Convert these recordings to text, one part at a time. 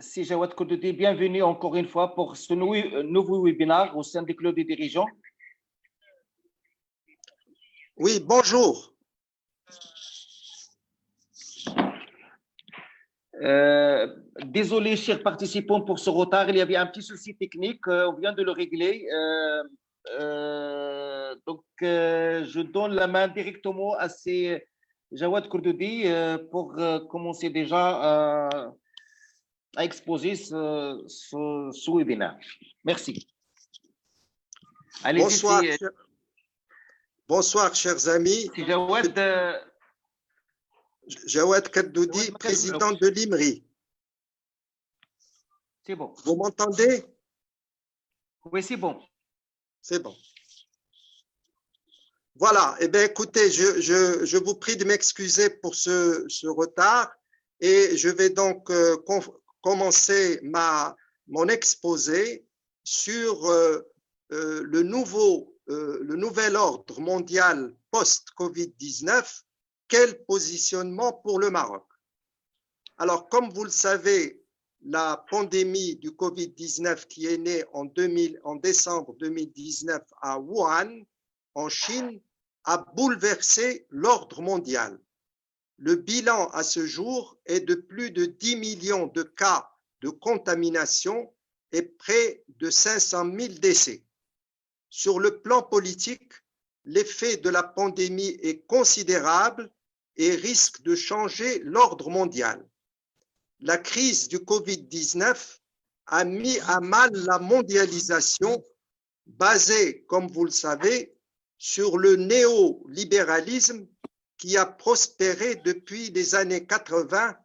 c'est Jawad Koudoudi. Bienvenue encore une fois pour ce nouveau webinaire au sein du Club des dirigeants. Oui, bonjour. Désolé, chers participants, pour ce retard. Il y avait un petit souci technique. On vient de le régler. Je donne la main directement à Jawad Koudoudi pour commencer déjà à exposer ce webinaire. Merci. Bonsoir, bonsoir, chers amis. Jawad Koudoudi, président de l'IMRI. C'est bon. Vous m'entendez? Oui, c'est bon. C'est bon. Voilà. Eh bien, écoutez, je vous prie de m'excuser pour ce retard et je vais donc commencer mon exposé sur le nouvel ordre mondial post-Covid-19. Quel positionnement pour le Maroc? Alors, comme vous le savez, la pandémie du Covid-19 qui est née en décembre 2019 à Wuhan, en Chine, a bouleversé l'ordre mondial. Le bilan à ce jour est de plus de 10 millions de cas de contamination et près de 500 000 décès. Sur le plan politique, l'effet de la pandémie est considérable et risque de changer l'ordre mondial. La crise du Covid-19 a mis à mal la mondialisation basée, comme vous le savez, sur le néolibéralisme qui a prospéré depuis les années 80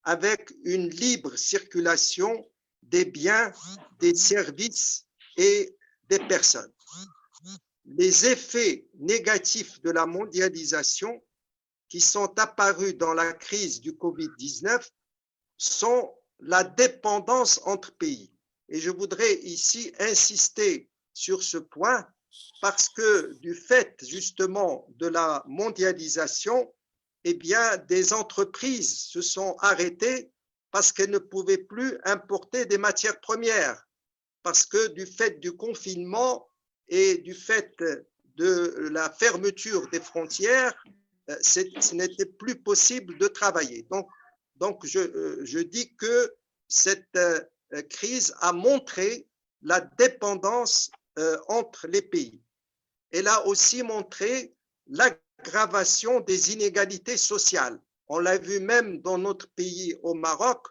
avec une libre circulation des biens, des services et des personnes. Les effets négatifs de la mondialisation qui sont apparus dans la crise du Covid-19 sont la dépendance entre pays. Et je voudrais ici insister sur ce point parce que du fait justement de la mondialisation, eh bien, des entreprises se sont arrêtées parce qu'elles ne pouvaient plus importer des matières premières, parce que du fait du confinement et du fait de la fermeture des frontières, ce n'était plus possible de travailler. Donc je dis que cette crise a montré la dépendance entre les pays. Elle a aussi montré l'aggravation des inégalités sociales. On l'a vu même dans notre pays, au Maroc,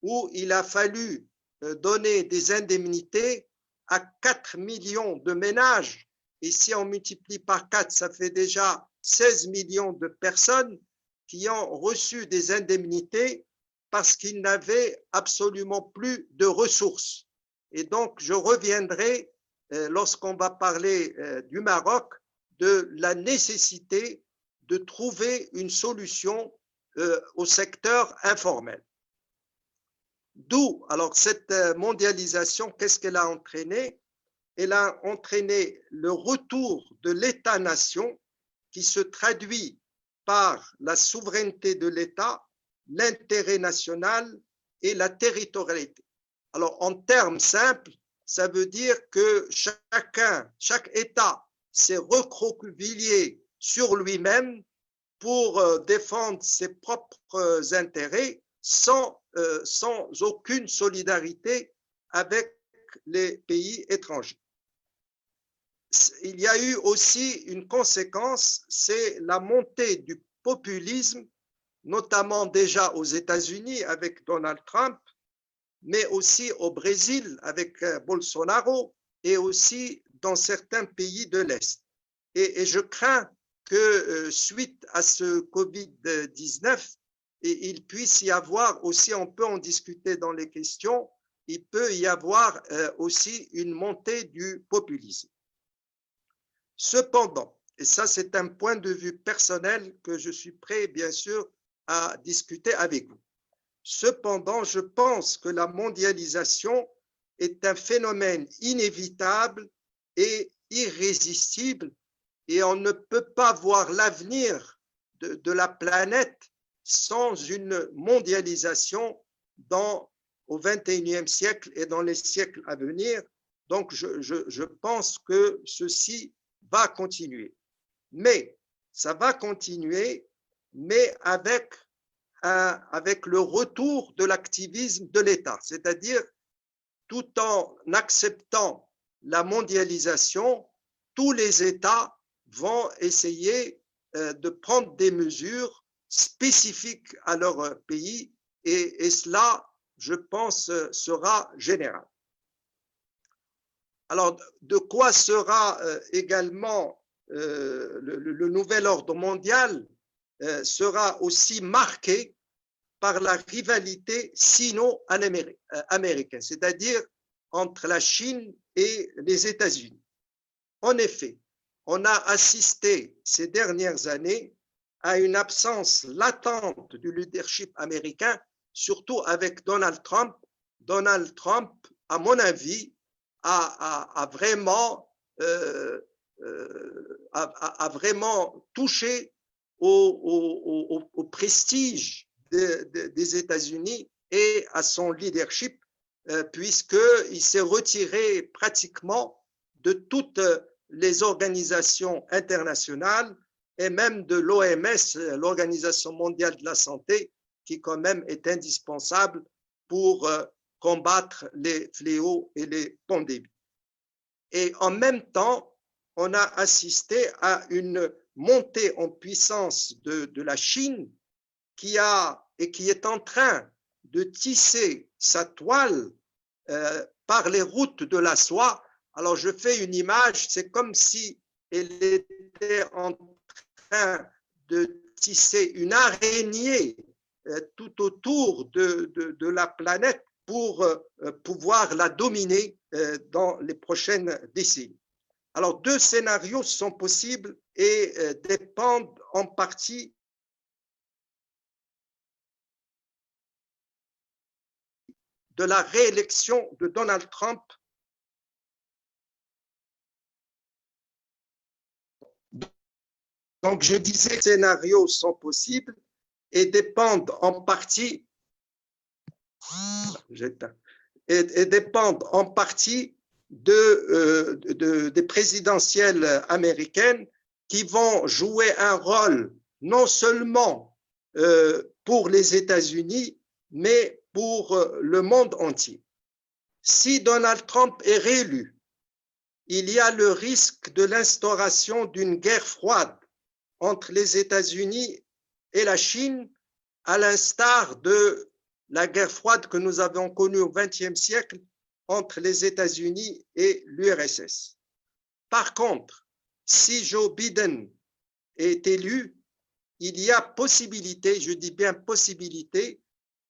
où il a fallu donner des indemnités à 4 millions de ménages. Et si on multiplie par 4, ça fait déjà 16 millions de personnes qui ont reçu des indemnités parce qu'ils n'avaient absolument plus de ressources. Et donc, je reviendrai, lorsqu'on va parler du Maroc, de la nécessité de trouver une solution au secteur informel. D'où, alors, cette mondialisation, qu'est-ce qu'elle a entraîné? Elle a entraîné le retour de l'État-nation qui se traduit par la souveraineté de l'État, l'intérêt national et la territorialité. Alors, en termes simples, ça veut dire que chaque État s'est recroquevillé sur lui-même pour défendre ses propres intérêts sans aucune solidarité avec les pays étrangers. Il y a eu aussi une conséquence, c'est la montée du populisme, notamment déjà aux États-Unis avec Donald Trump, mais aussi au Brésil avec Bolsonaro et aussi dans certains pays de l'Est. Et je crains que suite à ce Covid-19, il puisse y avoir aussi, on peut en discuter dans les questions, il peut y avoir aussi une montée du populisme. Cependant, et ça c'est un point de vue personnel que je suis prêt bien sûr à discuter avec vous. Cependant, je pense que la mondialisation est un phénomène inévitable et irrésistible et on ne peut pas voir l'avenir de la planète sans une mondialisation au XXIe siècle et dans les siècles à venir. Donc, je pense que ceci va continuer. Mais ça va continuer, mais avec le retour de l'activisme de l'État, c'est-à-dire tout en acceptant la mondialisation, tous les États vont essayer de prendre des mesures spécifiques à leur pays et cela, je pense, sera général. Alors, de quoi sera également le nouvel ordre mondial sera aussi marqué par la rivalité sino-américaine, c'est-à-dire entre la Chine et les États-Unis. En effet, on a assisté ces dernières années à une absence latente du leadership américain, surtout avec Donald Trump. Donald Trump, à mon avis, a vraiment touché au prestige des États-Unis et à son leadership, puisqu'il s'est retiré pratiquement de toutes les organisations internationales et même de l'OMS, l'Organisation mondiale de la santé, qui quand même est indispensable pour combattre les fléaux et les pandémies. Et en même temps, on a assisté à une montée en puissance de la Chine qui est en train de tisser sa toile par les routes de la soie. Alors, je fais une image, c'est comme si elle était en train de tisser une araignée tout autour de la planète pour pouvoir la dominer dans les prochaines décennies. Alors, deux scénarios sont possibles et dépendent en partie de la réélection de Donald Trump. Donc, je disais que les scénarios sont possibles et dépendent en partie des présidentielles américaines qui vont jouer un rôle non seulement pour les États-Unis, mais pour le monde entier. Si Donald Trump est réélu, il y a le risque de l'instauration d'une guerre froide entre les États-Unis et la Chine, à l'instar de la guerre froide que nous avons connue au XXe siècle entre les États-Unis et l'URSS. Par contre, si Joe Biden est élu, il y a possibilité, je dis bien possibilité,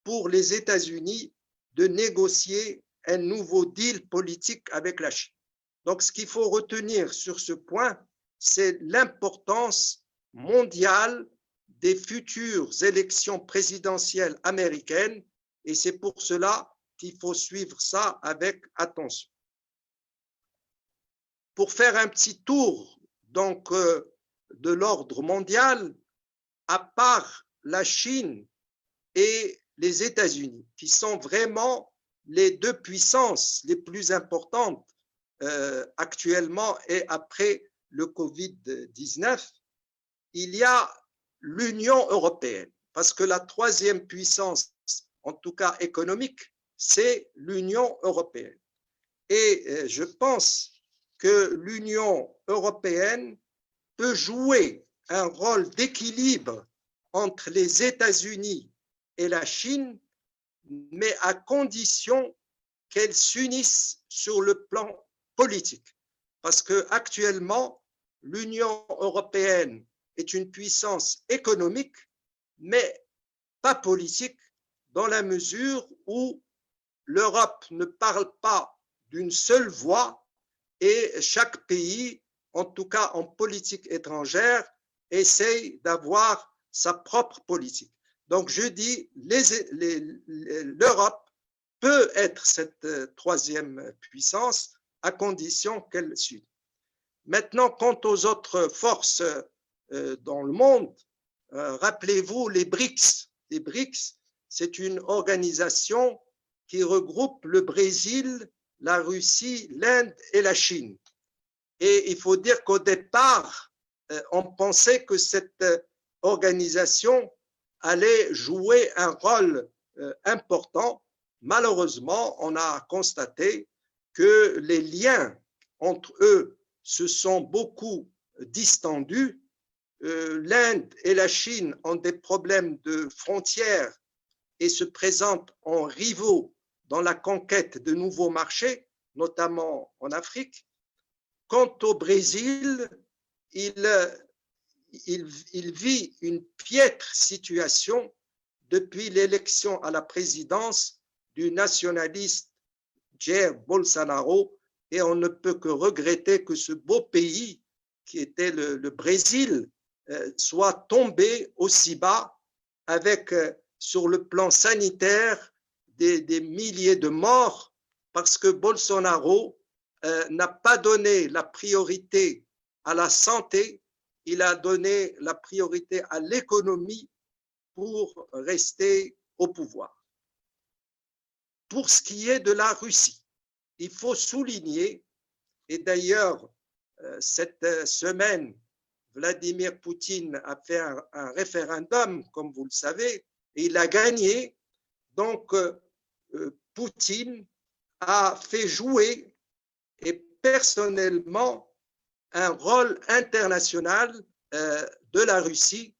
pour les États-Unis de négocier un nouveau deal politique avec la Chine. Donc, ce qu'il faut retenir sur ce point, c'est l'importance mondiale des futures élections présidentielles américaines et c'est pour cela qu'il faut suivre ça avec attention. Pour faire un petit tour donc de l'ordre mondial, à part la Chine et les États-Unis, qui sont vraiment les deux puissances les plus importantes actuellement et après le Covid-19, il y a l'Union européenne, parce que la troisième puissance, en tout cas économique, c'est l'Union européenne. Et je pense que l'Union européenne peut jouer un rôle d'équilibre entre les États-Unis et la Chine, mais à condition qu'elles s'unissent sur le plan politique. Parce qu'actuellement, l'Union européenne est une puissance économique, mais pas politique, dans la mesure où l'Europe ne parle pas d'une seule voix et chaque pays, en tout cas en politique étrangère, essaye d'avoir sa propre politique. Donc je dis, l'Europe peut être cette troisième puissance à condition qu'elle suive. Maintenant, quant aux autres forces dans le monde, rappelez-vous les BRICS. Les BRICS, c'est une organisation qui regroupe le Brésil, la Russie, l'Inde et la Chine. Et il faut dire qu'au départ, on pensait que cette organisation allait jouer un rôle important. Malheureusement, on a constaté que les liens entre eux se sont beaucoup distendus. L'Inde et la Chine ont des problèmes de frontières et se présentent en rivaux dans la conquête de nouveaux marchés, notamment en Afrique. Quant au Brésil, il vit une piètre situation depuis l'élection à la présidence du nationaliste Jair Bolsonaro, et on ne peut que regretter que ce beau pays qui était le Brésil soit tombé aussi bas avec sur le plan sanitaire des milliers de morts parce que Bolsonaro n'a pas donné la priorité à la santé, il a donné la priorité à l'économie pour rester au pouvoir. Pour ce qui est de la Russie, il faut souligner, et d'ailleurs cette semaine, Vladimir Poutine a fait un référendum, comme vous le savez, et il a gagné. Donc, Poutine a fait jouer et personnellement un rôle international de la Russie,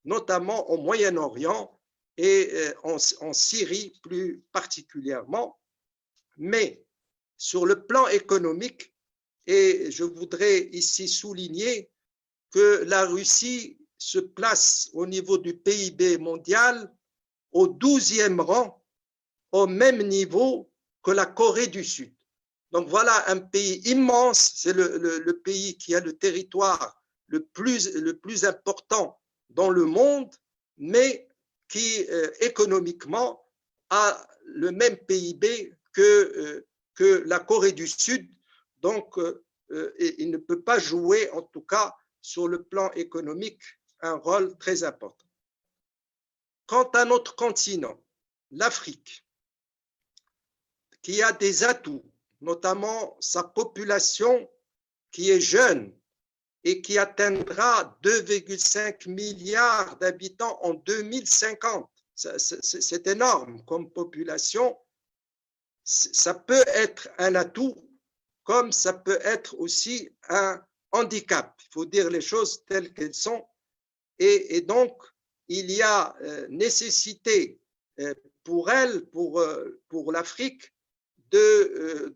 notamment au Moyen-Orient et en Syrie plus particulièrement. Mais sur le plan économique, et je voudrais ici souligner que la Russie se place au niveau du PIB mondial au 12e rang, au même niveau que la Corée du Sud. Donc voilà un pays immense, c'est le pays qui a le territoire le plus important dans le monde, mais qui économiquement a le même PIB que la Corée du Sud. Donc il ne peut pas jouer, en tout cas sur le plan économique, un rôle très important. Quant à notre continent, l'Afrique, qui a des atouts, notamment sa population qui est jeune et qui atteindra 2,5 milliards d'habitants en 2050. C'est énorme comme population. Ça peut être un atout, comme ça peut être aussi un handicap. Il faut dire les choses telles qu'elles sont. Et donc, il y a nécessité pour elle, pour l'Afrique, de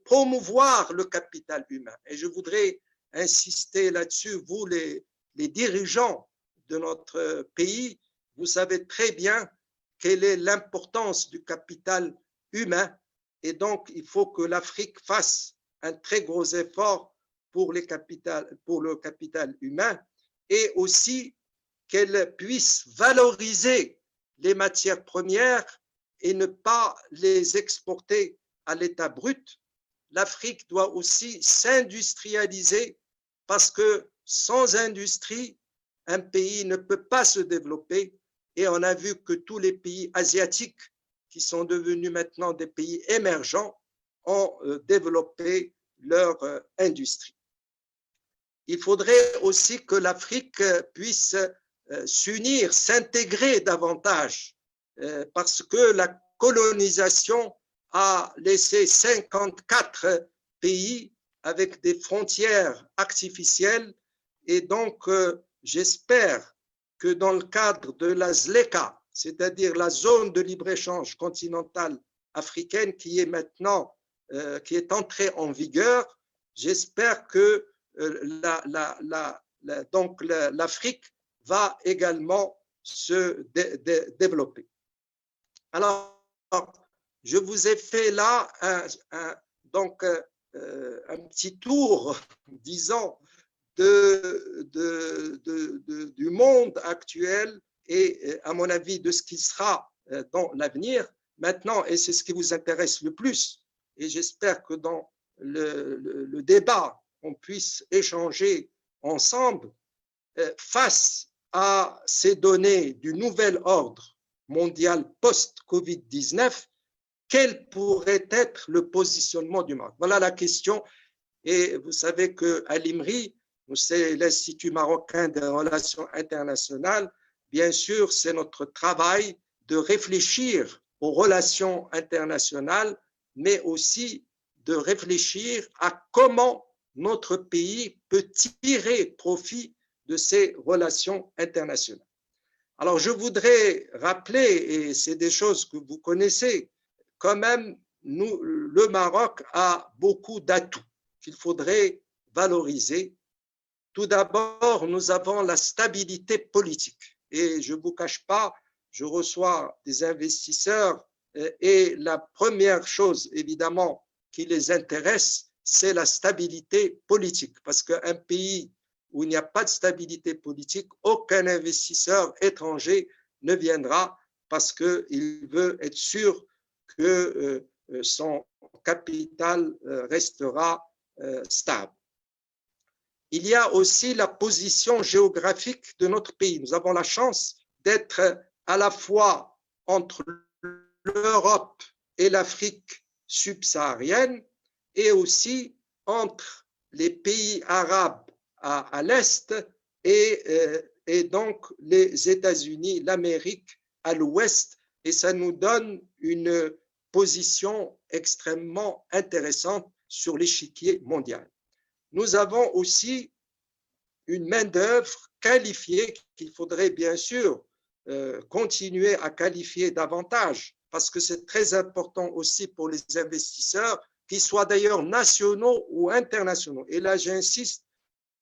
promouvoir le capital humain. Et je voudrais insister là-dessus, vous les dirigeants de notre pays, vous savez très bien quelle est l'importance du capital humain et donc il faut que l'Afrique fasse un très gros effort pour le capital humain et aussi qu'elle puisse valoriser les matières premières et ne pas les exporter à l'état brut. L'Afrique doit aussi s'industrialiser parce que sans industrie, un pays ne peut pas se développer. Et on a vu que tous les pays asiatiques qui sont devenus maintenant des pays émergents ont développé leur industrie. Il faudrait aussi que l'Afrique puisse s'unir, s'intégrer davantage parce que la colonisation a laissé 54 pays avec des frontières artificielles et donc j'espère que dans le cadre de la ZLECA, c'est-à-dire la zone de libre-échange continentale africaine qui est maintenant, qui est entrée en vigueur, j'espère que l'Afrique va également se développer. Alors, je vous ai fait là un petit tour, disons, du monde actuel et, à mon avis, de ce qui sera dans l'avenir. Maintenant, et c'est ce qui vous intéresse le plus, et j'espère que dans le débat, on puisse échanger ensemble face à ces données du nouvel ordre mondial post-Covid-19 quel pourrait être le positionnement du Maroc? Voilà la question. Et vous savez qu'à l'IMRI, c'est l'Institut marocain des relations internationales, bien sûr, c'est notre travail de réfléchir aux relations internationales, mais aussi de réfléchir à comment notre pays peut tirer profit de ces relations internationales. Alors, je voudrais rappeler, et c'est des choses que vous connaissez, quand même, le Maroc a beaucoup d'atouts qu'il faudrait valoriser. Tout d'abord, nous avons la stabilité politique. Et je ne vous cache pas, je reçois des investisseurs et la première chose, évidemment, qui les intéresse, c'est la stabilité politique. Parce qu'un pays où il n'y a pas de stabilité politique, aucun investisseur étranger ne viendra parce qu'il veut être sûr que son capital restera stable. Il y a aussi la position géographique de notre pays. Nous avons la chance d'être à la fois entre l'Europe et l'Afrique subsaharienne et aussi entre les pays arabes à l'est et donc les États-Unis, l'Amérique à l'ouest. Et ça nous donne une position extrêmement intéressante sur l'échiquier mondial. Nous avons aussi une main-d'œuvre qualifiée qu'il faudrait bien sûr continuer à qualifier davantage parce que c'est très important aussi pour les investisseurs, qu'ils soient d'ailleurs nationaux ou internationaux. Et là, j'insiste,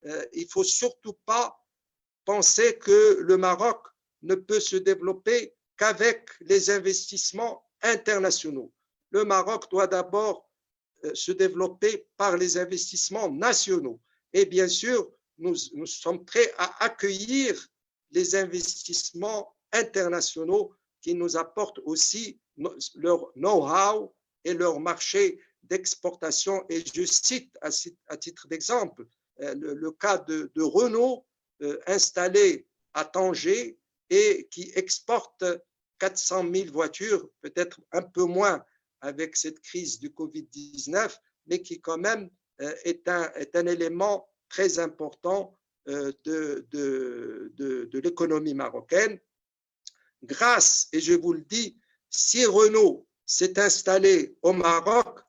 il ne faut surtout pas penser que le Maroc ne peut se développer qu'avec les investissements internationaux. Le Maroc doit d'abord se développer par les investissements nationaux. Et bien sûr, nous sommes prêts à accueillir les investissements internationaux qui nous apportent aussi leur know-how et leur marché d'exportation. Et je cite à titre d'exemple le cas de Renault installé à Tanger et qui exporte 400 000 voitures, peut-être un peu moins avec cette crise du Covid-19, mais qui quand même est un élément très important de l'économie marocaine. Grâce, et je vous le dis, si Renault s'est installé au Maroc,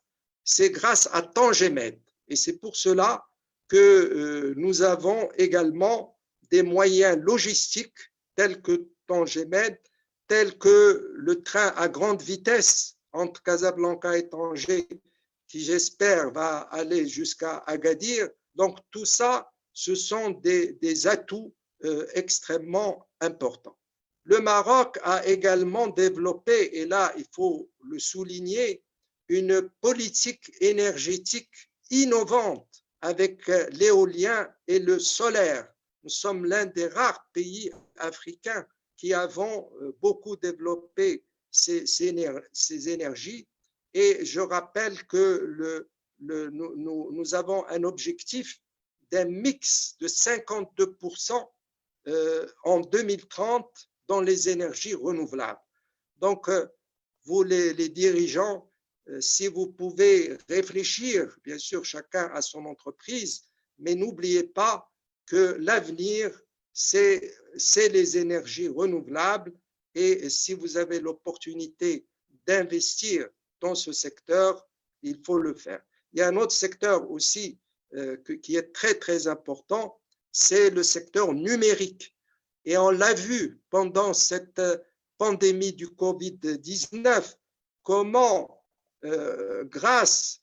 c'est grâce à Tangemed. Et c'est pour cela que nous avons également des moyens logistiques tels que Tangemed, tels que le train à grande vitesse entre Casablanca et Tanger, qui j'espère va aller jusqu'à Agadir. Donc tout ça, ce sont des atouts extrêmement importants. Le Maroc a également développé, et là il faut le souligner, une politique énergétique innovante avec l'éolien et le solaire. Nous sommes l'un des rares pays africains qui avons beaucoup développé ces énergies. Et je rappelle que nous avons un objectif d'un mix de 52% en 2030 dans les énergies renouvelables. Donc, vous les dirigeants, si vous pouvez réfléchir, bien sûr, chacun à son entreprise, mais n'oubliez pas que l'avenir, c'est les énergies renouvelables. Et si vous avez l'opportunité d'investir dans ce secteur, il faut le faire. Il y a un autre secteur aussi qui est très, très important, c'est le secteur numérique. Et on l'a vu pendant cette pandémie du Covid-19, comment, grâce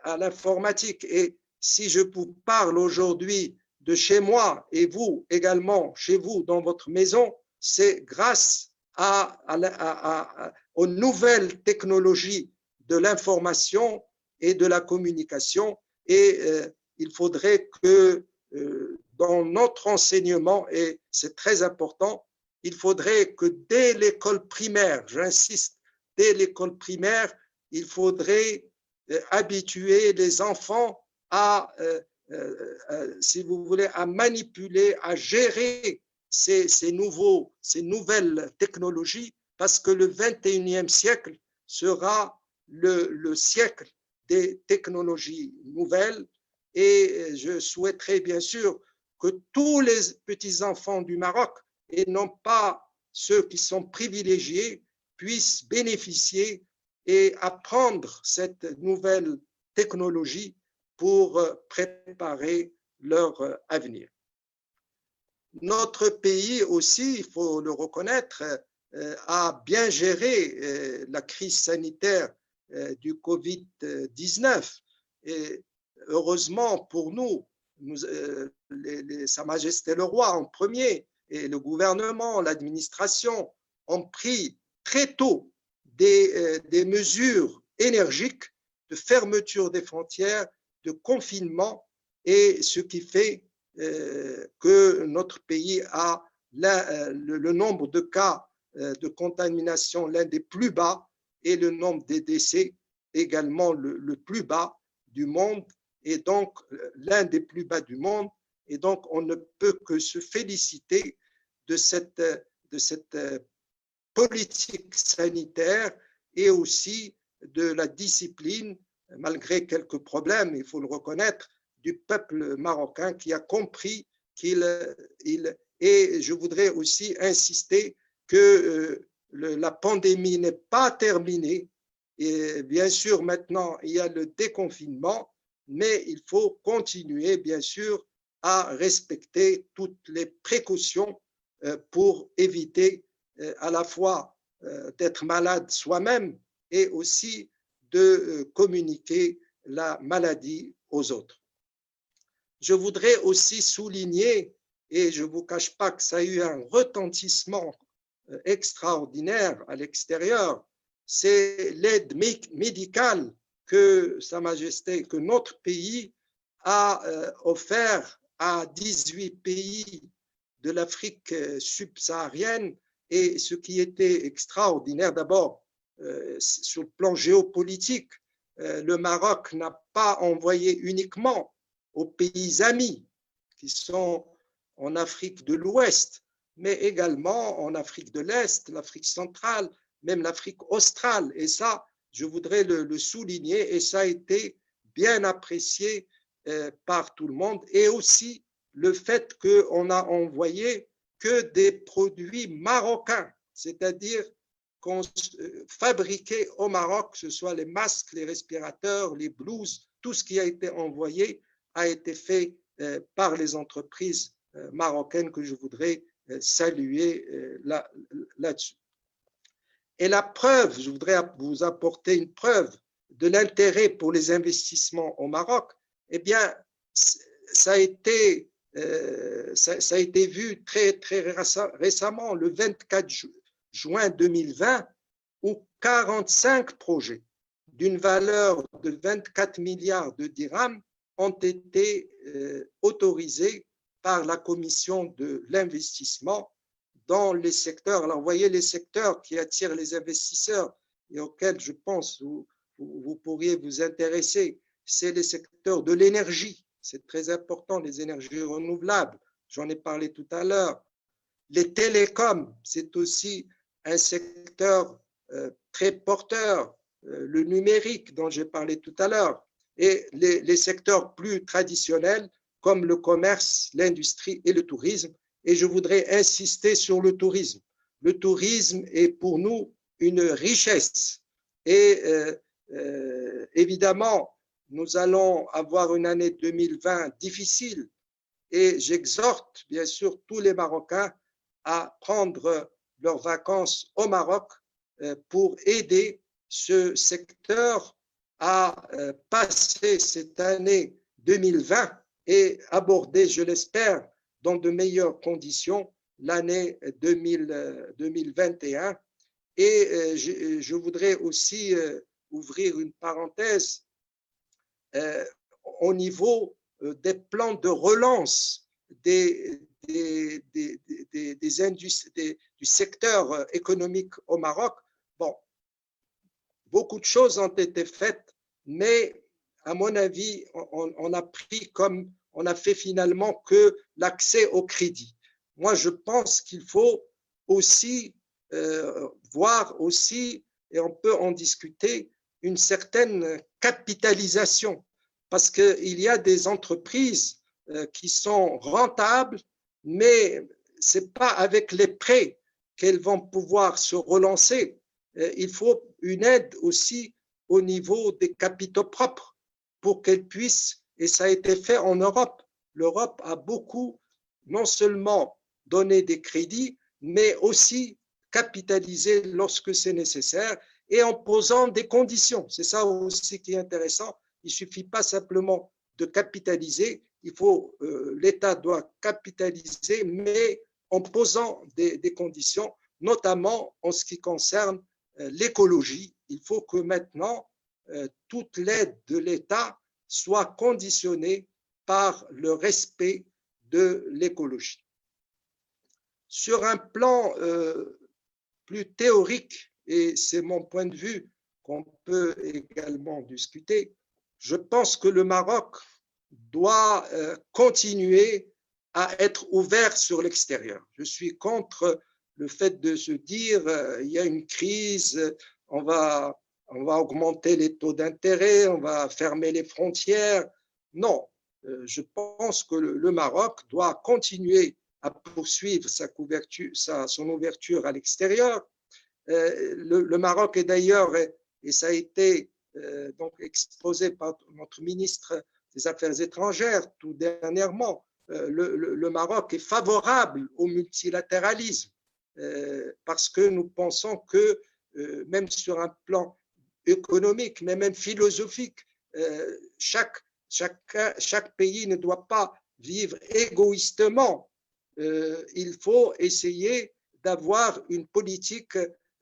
à l'informatique, et si je vous parle aujourd'hui de chez moi et vous également chez vous dans votre maison, c'est grâce aux nouvelles technologies de l'information et de la communication. Et il faudrait que dans notre enseignement, et c'est très important, il faudrait que dès l'école primaire, j'insiste, dès l'école primaire, il faudrait habituer les enfants à, si vous voulez, à manipuler, à gérer ces nouvelles technologies, parce que le 21e siècle sera le siècle des technologies nouvelles et je souhaiterais bien sûr que tous les petits-enfants du Maroc, et non pas ceux qui sont privilégiés, puissent bénéficier et apprendre cette nouvelle technologie pour préparer leur avenir. Notre pays aussi, il faut le reconnaître, a bien géré la crise sanitaire du Covid-19. Et heureusement pour nous, Sa Majesté le Roi en premier et le gouvernement, l'administration ont pris très tôt des mesures énergiques de fermeture des frontières, de confinement, et ce qui fait que notre pays a le nombre de cas de contamination l'un des plus bas et le nombre des décès également le plus bas du monde, et donc l'un des plus bas du monde. Et donc, on ne peut que se féliciter de cette politique sanitaire et aussi de la discipline, malgré quelques problèmes, il faut le reconnaître, du peuple marocain qui a compris et je voudrais aussi insister que la pandémie n'est pas terminée. Et bien sûr, maintenant, il y a le déconfinement, mais il faut continuer, bien sûr, à respecter toutes les précautions pour éviter à la fois d'être malade soi-même et aussi de communiquer la maladie aux autres. Je voudrais aussi souligner, et je ne vous cache pas que ça a eu un retentissement extraordinaire à l'extérieur, c'est l'aide médicale que Sa Majesté, que notre pays a offert à 18 pays de l'Afrique subsaharienne. Et ce qui était extraordinaire, d'abord, sur le plan géopolitique, le Maroc n'a pas envoyé uniquement aux pays amis qui sont en Afrique de l'Ouest, mais également en Afrique de l'Est, l'Afrique centrale, même l'Afrique australe. Et ça, je voudrais le souligner, et ça a été bien apprécié par tout le monde. Et aussi le fait qu'on a envoyé que des produits marocains, c'est-à-dire fabriqués au Maroc, que ce soit les masques, les respirateurs, les blouses, tout ce qui a été envoyé a été fait par les entreprises marocaines que je voudrais saluer là-dessus. Et la preuve, je voudrais vous apporter une preuve de l'intérêt pour les investissements au Maroc. Eh bien, ça a été vu très récemment, le 24 juin 2020, où 45 projets d'une valeur de 24 milliards de dirhams ont été autorisés par la commission de l'investissement dans les secteurs. Alors, vous voyez les secteurs qui attirent les investisseurs et auxquels je pense vous pourriez vous intéresser, c'est les secteurs de l'énergie. C'est très important, les énergies renouvelables. J'en ai parlé tout à l'heure. Les télécoms, c'est aussi un secteur très porteur. Le numérique, dont j'ai parlé tout à l'heure. Et les secteurs plus traditionnels, comme le commerce, l'industrie et le tourisme. Et je voudrais insister sur le tourisme. Le tourisme est pour nous une richesse. Et évidemment, nous allons avoir une année 2020 difficile. Et j'exhorte bien sûr tous les Marocains à prendre leurs vacances au Maroc pour aider ce secteur à passer cette année 2020 et aborder, je l'espère, dans de meilleures conditions l'année 2021. Et je voudrais aussi ouvrir une parenthèse au niveau des plans de relance du secteur économique au Maroc. Bon, beaucoup de choses ont été faites, mais à mon avis, on a pris comme on a fait finalement que l'accès au crédit. Moi, je pense qu'il faut aussi voir aussi, et on peut en discuter, une certaine capitalisation, parce qu'il y a des entreprises qui sont rentables, mais ce n'est pas avec les prêts qu'elles vont pouvoir se relancer. Il faut une aide aussi au niveau des capitaux propres pour qu'elles puissent, et ça a été fait en Europe. L'Europe a beaucoup, non seulement donné des crédits, mais aussi capitalisé lorsque c'est nécessaire et en posant des conditions. C'est ça aussi qui est intéressant. Il ne suffit pas simplement de capitaliser, l'État doit capitaliser, mais en posant des conditions, notamment en ce qui concerne l'écologie. Il faut que maintenant, toute l'aide de l'État soit conditionnée par le respect de l'écologie. Sur un plan plus théorique, et c'est mon point de vue qu'on peut également discuter, je pense que le Maroc doit continuer à être ouvert sur l'extérieur. Je suis contre le fait de se dire il y a une crise, on va augmenter les taux d'intérêt, on va fermer les frontières. Non, je pense que le Maroc doit continuer à poursuivre son ouverture à l'extérieur. Le Maroc est d'ailleurs, et ça a été donc exposé par notre ministre des Affaires étrangères tout dernièrement, le Maroc est favorable au multilatéralisme parce que nous pensons que même sur un plan économique, mais même philosophique, chaque pays ne doit pas vivre égoïstement. Il faut essayer d'avoir une politique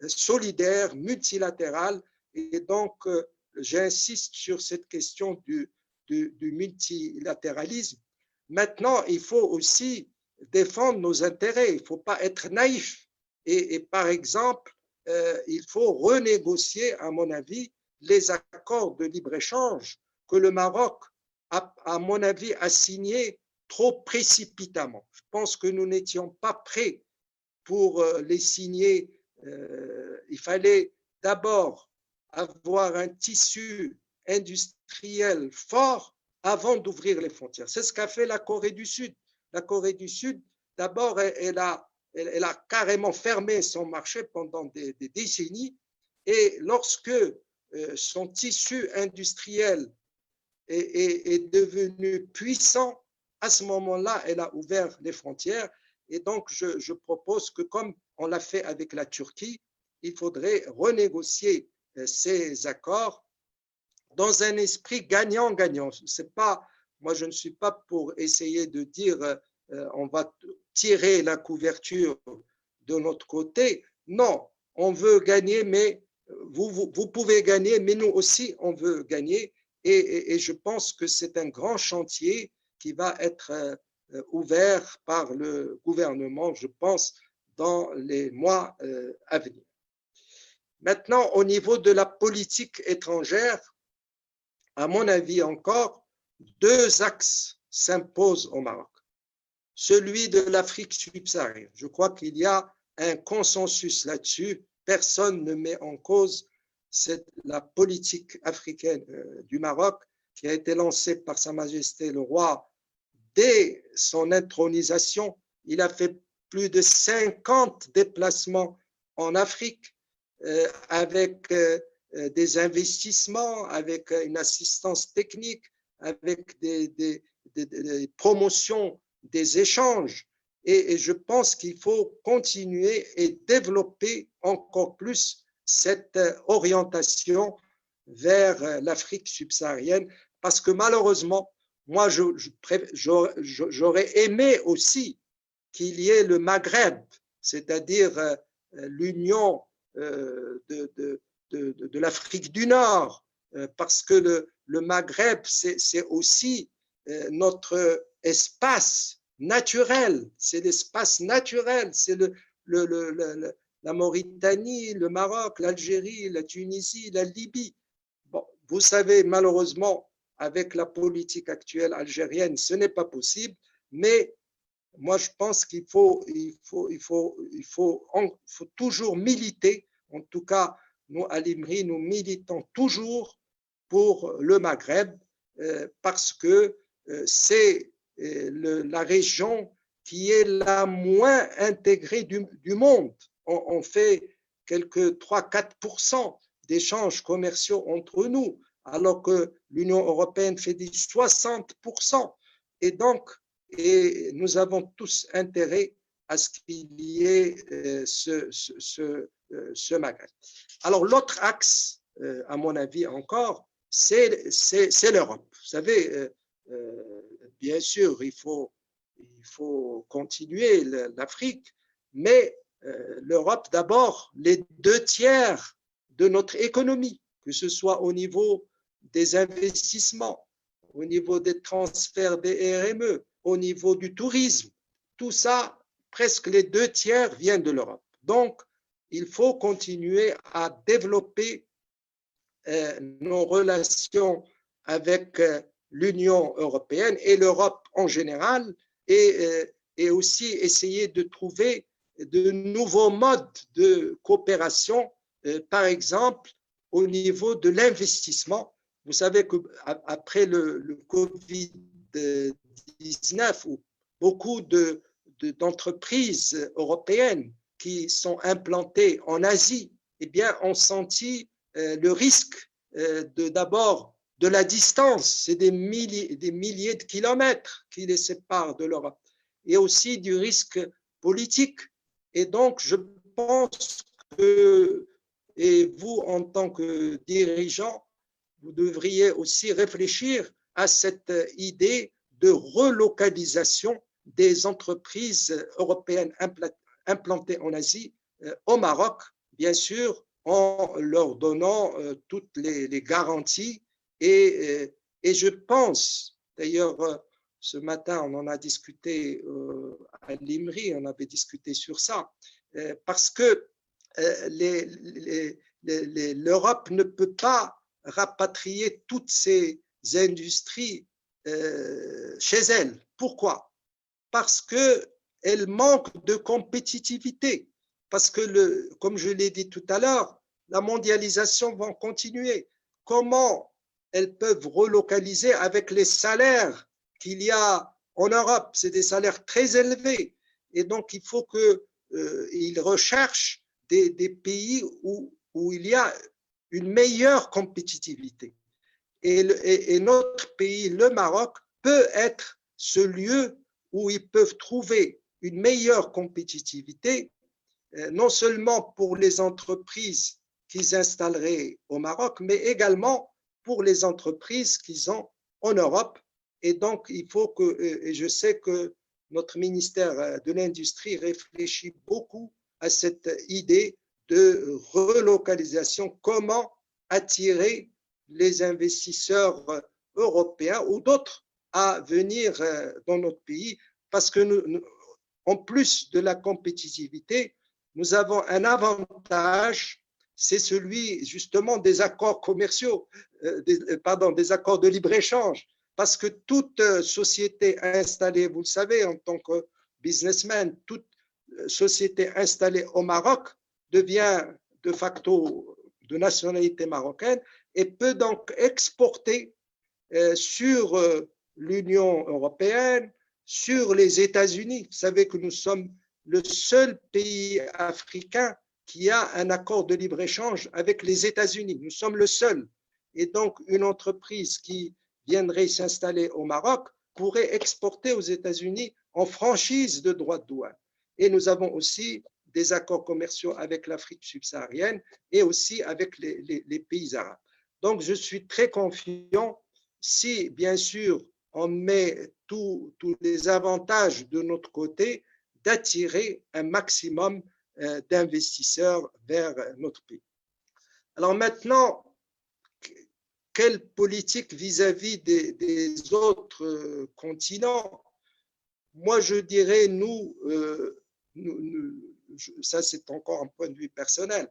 solidaire, multilatérale, et donc j'insiste sur cette question du multilatéralisme. Maintenant, il faut aussi défendre nos intérêts, il ne faut pas être naïf. Et par exemple, il faut renégocier, à mon avis, les accords de libre-échange que le Maroc, à mon avis, a signés trop précipitamment. Je pense que nous n'étions pas prêts pour les signer. Il fallait d'abord avoir un tissu industriel fort avant d'ouvrir les frontières. C'est ce qu'a fait la Corée du Sud. La Corée du Sud, d'abord, elle a carrément fermé son marché pendant des décennies, et lorsque son tissu industriel est devenu puissant, à ce moment-là, elle a ouvert les frontières. Et donc, je propose que, comme on l'a fait avec la Turquie, il faudrait renégocier ces accords dans un esprit gagnant-gagnant. C'est pas, moi, je ne suis pas pour essayer de dire on va tirer la couverture de notre côté. Non, on veut gagner, mais vous pouvez gagner, mais nous aussi, on veut gagner. Et je pense que c'est un grand chantier qui va être ouvert par le gouvernement, je pense, dans les mois à venir. Maintenant, au niveau de la politique étrangère, à mon avis encore, deux axes s'imposent au Maroc. Celui de l'Afrique subsaharienne. Je crois qu'il y a un consensus là-dessus. Personne ne met en cause la politique africaine du Maroc qui a été lancée par Sa Majesté le Roi dès son intronisation. Il a fait plus de 50 déplacements en Afrique avec des investissements, avec une assistance technique, avec des promotions des échanges. Et je pense qu'il faut continuer et développer encore plus cette orientation vers l'Afrique subsaharienne, parce que malheureusement, moi, j'aurais aimé aussi qu'il y ait le Maghreb, c'est-à-dire l'union de l'Afrique du Nord, parce que le Maghreb, c'est aussi notre espace naturel, c'est l'espace naturel, c'est la Mauritanie, le Maroc, l'Algérie, la Tunisie, la Libye. Bon, vous savez, malheureusement, avec la politique actuelle algérienne, ce n'est pas possible, mais moi, je pense qu'il faut toujours militer. En tout cas, nous, à l'IMRI, nous militons toujours pour le Maghreb parce que c'est la région qui est la moins intégrée du monde. On fait quelques 3-4% d'échanges commerciaux entre nous, alors que l'Union européenne fait des 60%. Et donc, nous avons tous intérêt à ce qu'il y ait ce Maghreb. Alors, l'autre axe, à mon avis encore, c'est l'Europe. Vous savez, bien sûr, il faut continuer l'Afrique, mais l'Europe d'abord, les 2/3 de notre économie, que ce soit au niveau des investissements, au niveau des transferts des RME, au niveau du tourisme, tout ça, presque les 2/3 viennent de l'Europe. Donc, il faut continuer à développer nos relations avec l'Union européenne et l'Europe en général, et aussi essayer de trouver de nouveaux modes de coopération, par exemple au niveau de l'investissement. Vous savez qu'après le Covid-19, où beaucoup d'entreprises européennes qui sont implantées en Asie, eh bien, ont senti le risque d'abord de la distance, c'est des milliers de kilomètres qui les séparent de l'Europe, et aussi du risque politique. Et donc, je pense que, et vous, en tant que dirigeant, vous devriez aussi réfléchir à cette idée de relocalisation des entreprises européennes implantées en Asie, au Maroc, bien sûr, en leur donnant toutes les garanties. Et je pense, d'ailleurs, ce matin, on en a discuté à l'IMRI, on avait discuté sur ça, parce que l'Europe ne peut pas rapatrier toutes ces industries chez elle. Pourquoi? Parce qu'elles manquent de compétitivité. Parce que, comme je l'ai dit tout à l'heure, la mondialisation va continuer. Comment elles peuvent relocaliser avec les salaires qu'il y a en Europe? C'est des salaires très élevés. Et donc, il faut qu'ils recherchent des pays où il y a une meilleure compétitivité. Et notre pays, le Maroc, peut être ce lieu où ils peuvent trouver une meilleure compétitivité, non seulement pour les entreprises qu'ils installeraient au Maroc, mais également pour les entreprises qu'ils ont en Europe. Et donc, il faut que, et je sais que notre ministère de l'Industrie réfléchit beaucoup à cette idée de relocalisation, comment attirer les investisseurs européens ou d'autres à venir dans notre pays, parce que en plus de la compétitivité, nous avons un avantage, c'est celui justement des accords commerciaux, des accords de libre-échange, parce que toute société installée, vous le savez, en tant que businessman, toute société installée au Maroc devient de facto de nationalité marocaine et peut donc exporter sur l'Union européenne, sur les États-Unis. Vous savez que nous sommes le seul pays africain qui a un accord de libre-échange avec les États-Unis. Nous sommes le seul. Et donc, une entreprise qui viendrait s'installer au Maroc pourrait exporter aux États-Unis en franchise de droits de douane. Et nous avons aussi des accords commerciaux avec l'Afrique subsaharienne et aussi avec les pays arabes. Donc, je suis très confiant si, bien sûr, on met tous les avantages de notre côté d'attirer un maximum d'investisseurs vers notre pays. Alors maintenant, quelle politique vis-à-vis des autres continents? Moi, je dirais, ça c'est encore un point de vue personnel,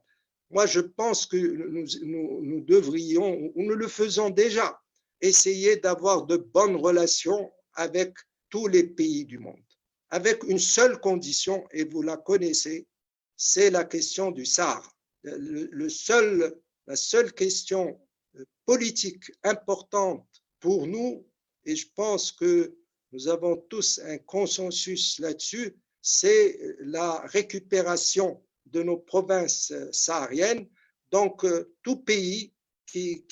moi je pense que nous devrions, ou nous le faisons déjà, essayer d'avoir de bonnes relations avec tous les pays du monde, avec une seule condition, et vous la connaissez, c'est la question du Sahara. la seule question politique importante pour nous, et je pense que nous avons tous un consensus là-dessus, c'est la récupération de nos provinces sahariennes. Donc, tout pays qui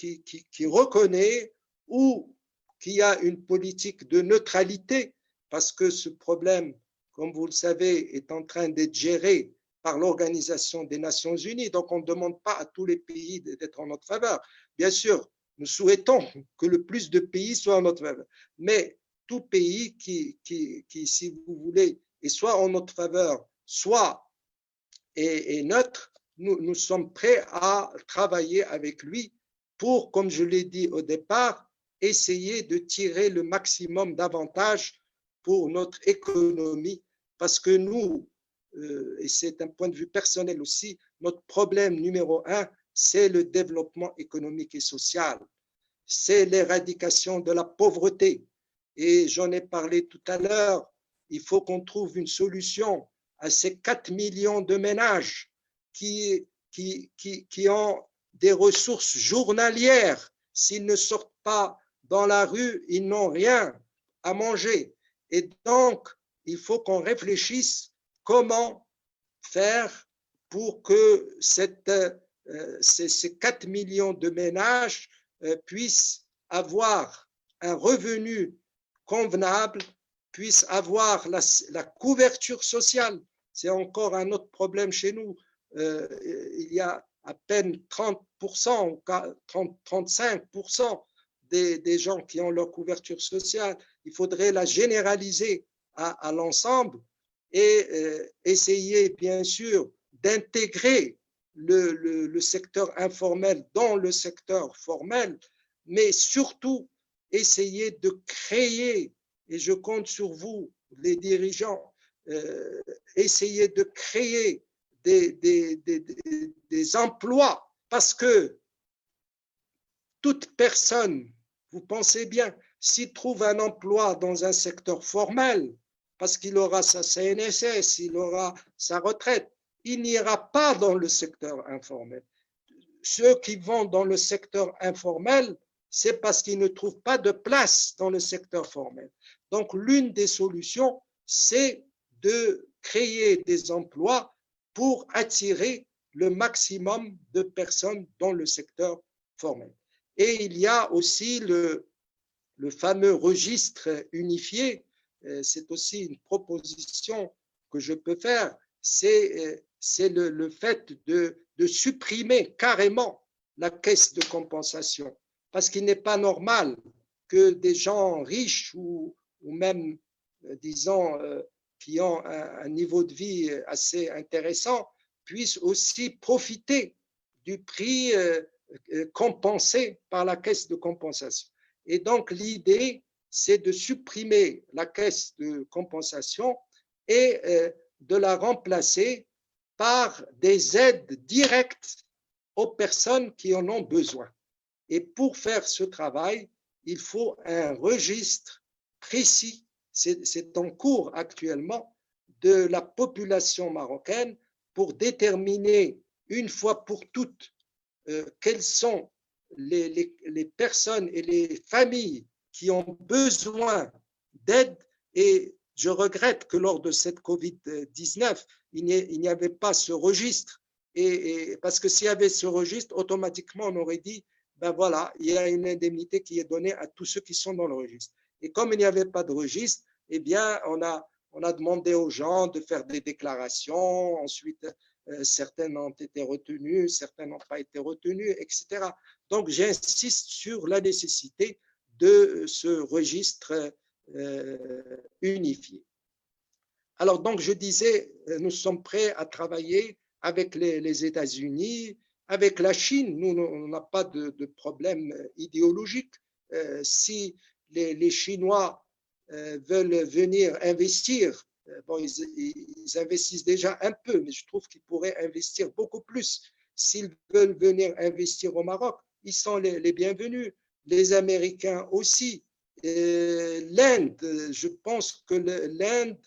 reconnaît ou qui a une politique de neutralité, parce que ce problème, comme vous le savez, est en train d'être géré par l'Organisation des Nations Unies. Donc, on ne demande pas à tous les pays d'être en notre faveur. Bien sûr, nous souhaitons que le plus de pays soient en notre faveur. Mais tout pays qui si vous voulez, est soit en notre faveur, soit est neutre, nous sommes prêts à travailler avec lui pour, comme je l'ai dit au départ, essayer de tirer le maximum d'avantages pour notre économie, parce que nous, et c'est un point de vue personnel aussi, notre problème numéro un, c'est le développement économique et social, c'est l'éradication de la pauvreté. Et j'en ai parlé tout à l'heure, il faut qu'on trouve une solution à ces 4 millions de ménages qui ont des ressources journalières. S'ils ne sortent pas dans la rue, ils n'ont rien à manger. Et donc, il faut qu'on réfléchisse comment faire pour que ces 4 millions de ménages puissent avoir un revenu convenable, puissent avoir la couverture sociale. C'est encore un autre problème chez nous. Il y a à peine 30% ou 35% des gens qui ont leur couverture sociale. Il faudrait la généraliser à l'ensemble et essayer, bien sûr, d'intégrer le secteur informel dans le secteur formel, mais surtout essayer de créer, et je compte sur vous, les dirigeants, essayer de créer des emplois, parce que toute personne, vous pensez bien, s'il trouve un emploi dans un secteur formel, parce qu'il aura sa CNSS, il aura sa retraite, il n'ira pas dans le secteur informel. Ceux qui vont dans le secteur informel, c'est parce qu'ils ne trouvent pas de place dans le secteur formel. Donc, l'une des solutions, c'est de créer des emplois pour attirer le maximum de personnes dans le secteur formel. Et il y a aussi le fameux registre unifié. C'est aussi une proposition que je peux faire, c'est le fait de supprimer carrément la caisse de compensation, parce qu'il n'est pas normal que des gens riches ou même, disons, qui ont un niveau de vie assez intéressant puissent aussi profiter du prix compensé par la caisse de compensation. Et donc, l'idée, c'est de supprimer la caisse de compensation et de la remplacer par des aides directes aux personnes qui en ont besoin. Et pour faire ce travail, il faut un registre précis, c'est en cours actuellement, de la population marocaine pour déterminer une fois pour toutes quelles sont les personnes et les familles qui ont besoin d'aide. Et je regrette que lors de cette Covid-19, il n'y avait pas ce registre. Et parce que s'il y avait ce registre, automatiquement, on aurait dit, ben voilà, il y a une indemnité qui est donnée à tous ceux qui sont dans le registre. Et comme il n'y avait pas de registre, eh bien, on a demandé aux gens de faire des déclarations. Ensuite, certaines ont été retenues, certaines n'ont pas été retenues, etc. Donc, j'insiste sur la nécessité de ce registre unifié. Alors, donc, je disais, nous sommes prêts à travailler avec les États-Unis, avec la Chine. Nous, on n'a pas de problème idéologique. Si les Chinois veulent venir investir, bon, ils investissent déjà un peu, mais je trouve qu'ils pourraient investir beaucoup plus. S'ils veulent venir investir au Maroc, ils sont les bienvenus. Les Américains aussi. L'Inde, je pense que l'Inde,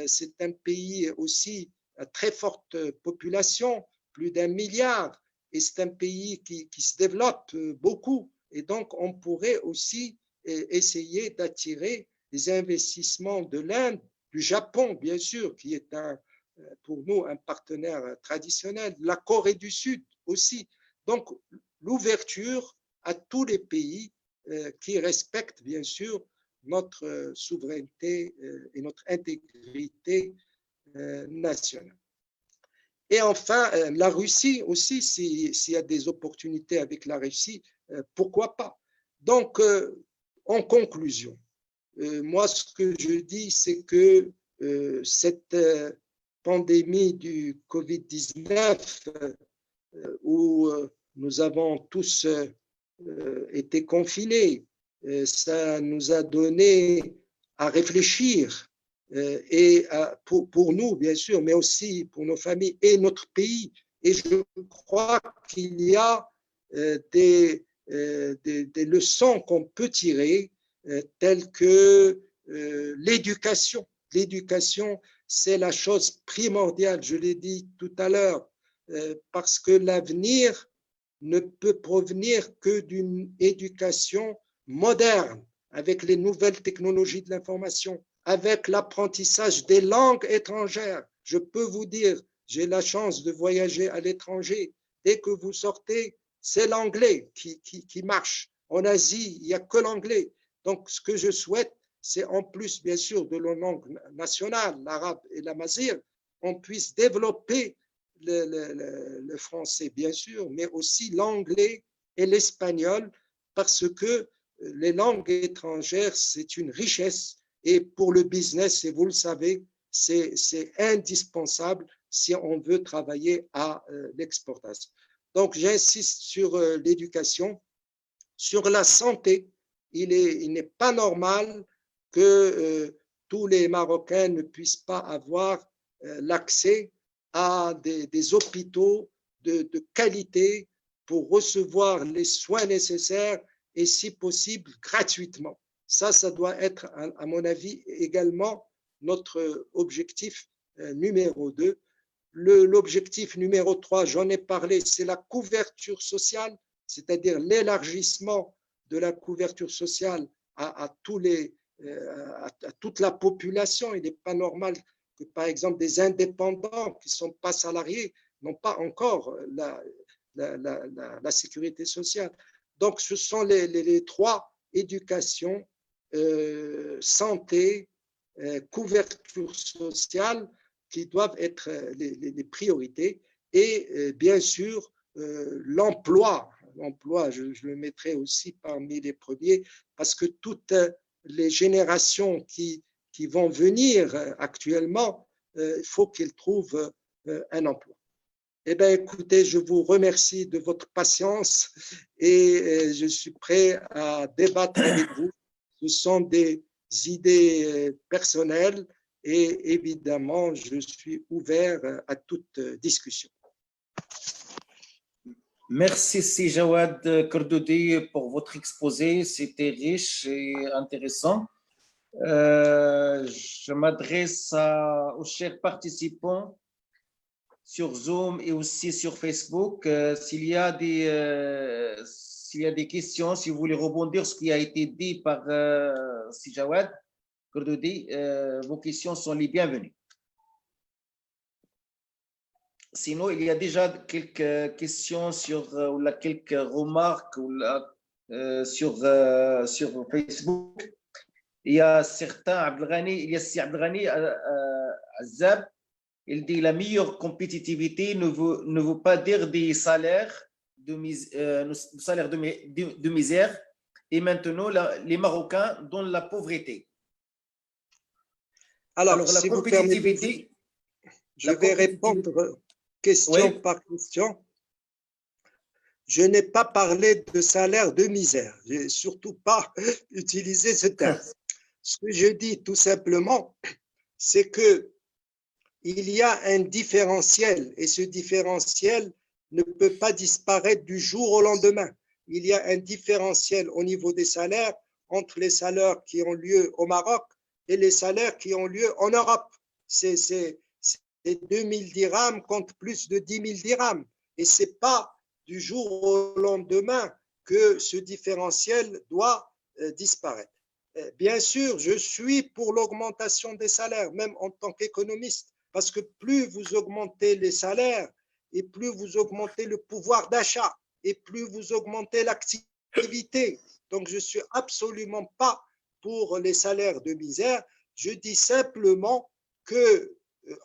c'est un pays aussi à très forte population. plus d'1 milliard et c'est un pays qui se développe beaucoup. Et donc, on pourrait aussi essayer d'attirer des investissements de l'Inde, du Japon, bien sûr, qui est pour nous un partenaire traditionnel, la Corée du Sud aussi. Donc, l'ouverture à tous les pays qui respectent, bien sûr, notre souveraineté et notre intégrité nationale. Et enfin, la Russie aussi, s'il y a des opportunités avec la Russie, pourquoi pas. Donc, en conclusion, moi, ce que je dis, c'est que cette pandémie du Covid-19, où nous avons tous été confinés, ça nous a donné à réfléchir et pour nous, bien sûr, mais aussi pour nos familles et notre pays. Et je crois qu'il y a des leçons qu'on peut tirer, telles que l'éducation. L'éducation, c'est la chose primordiale, je l'ai dit tout à l'heure, parce que l'avenir ne peut provenir que d'une éducation moderne, avec les nouvelles technologies de l'information, avec l'apprentissage des langues étrangères. Je peux vous dire, j'ai la chance de voyager à l'étranger. Dès que vous sortez, c'est l'anglais qui marche. En Asie, il n'y a que l'anglais. Donc, ce que je souhaite, c'est en plus, bien sûr, de nos langues nationales, l'arabe et l'amazigh, on puisse développer le français, bien sûr, mais aussi l'anglais et l'espagnol, parce que les langues étrangères, c'est une richesse. Et pour le business, et vous le savez, c'est indispensable si on veut travailler à l'exportation. Donc, j'insiste sur l'éducation, sur la santé. Il n'est pas normal que tous les Marocains ne puissent pas avoir l'accès à des hôpitaux de qualité pour recevoir les soins nécessaires et, si possible, gratuitement. Ça doit être, à mon avis, également notre objectif numéro 2. L'objectif numéro 3, j'en ai parlé, c'est la couverture sociale, c'est-à-dire l'élargissement de la couverture sociale à toute la population. Il n'est pas normal que, par exemple, des indépendants qui ne sont pas salariés n'ont pas encore la sécurité sociale. Donc, ce sont les trois: éducation, santé, couverture sociale, qui doivent être les priorités. Et bien sûr, l'emploi. L'emploi, je le mettrai aussi parmi les premiers, parce que toutes les générations qui vont venir actuellement, il faut qu'ils trouvent un emploi. Eh bien, écoutez, je vous remercie de votre patience et je suis prêt à débattre avec vous. Ce sont des idées personnelles et évidemment, je suis ouvert à toute discussion. Merci, Si Jawad Kordoudi, pour votre exposé. C'était riche et intéressant. Je m'adresse aux chers participants sur Zoom et aussi sur Facebook. S'il y a des questions, si vous voulez rebondir sur ce qui a été dit par Si Jawad Kordoudi, vos questions sont les bienvenues. Sinon, il y a déjà quelques questions ou quelques remarques sur Facebook. Il y a certains, il y a Si Abdelghani Azab, il dit la meilleure compétitivité ne veut pas dire des salaires de misère. Et maintenant, les Marocains dans la pauvreté. Alors la si compétitivité, je vais répondre question par question. Je n'ai pas parlé de salaire de misère. Je n'ai surtout pas utilisé ce terme. Ce que je dis tout simplement, c'est que il y a un différentiel et ce différentiel ne peut pas disparaître du jour au lendemain. Il y a un différentiel au niveau des salaires entre les salaires qui ont lieu au Maroc et les salaires qui ont lieu en Europe. C'est les 2000 dirhams comptent plus de 10 000 dirhams. Et ce n'est pas du jour au lendemain que ce différentiel doit disparaître. Bien sûr, je suis pour l'augmentation des salaires, même en tant qu'économiste, parce que plus vous augmentez les salaires et plus vous augmentez le pouvoir d'achat et plus vous augmentez l'activité. Donc, je ne suis absolument pas pour les salaires de misère. Je dis simplement que,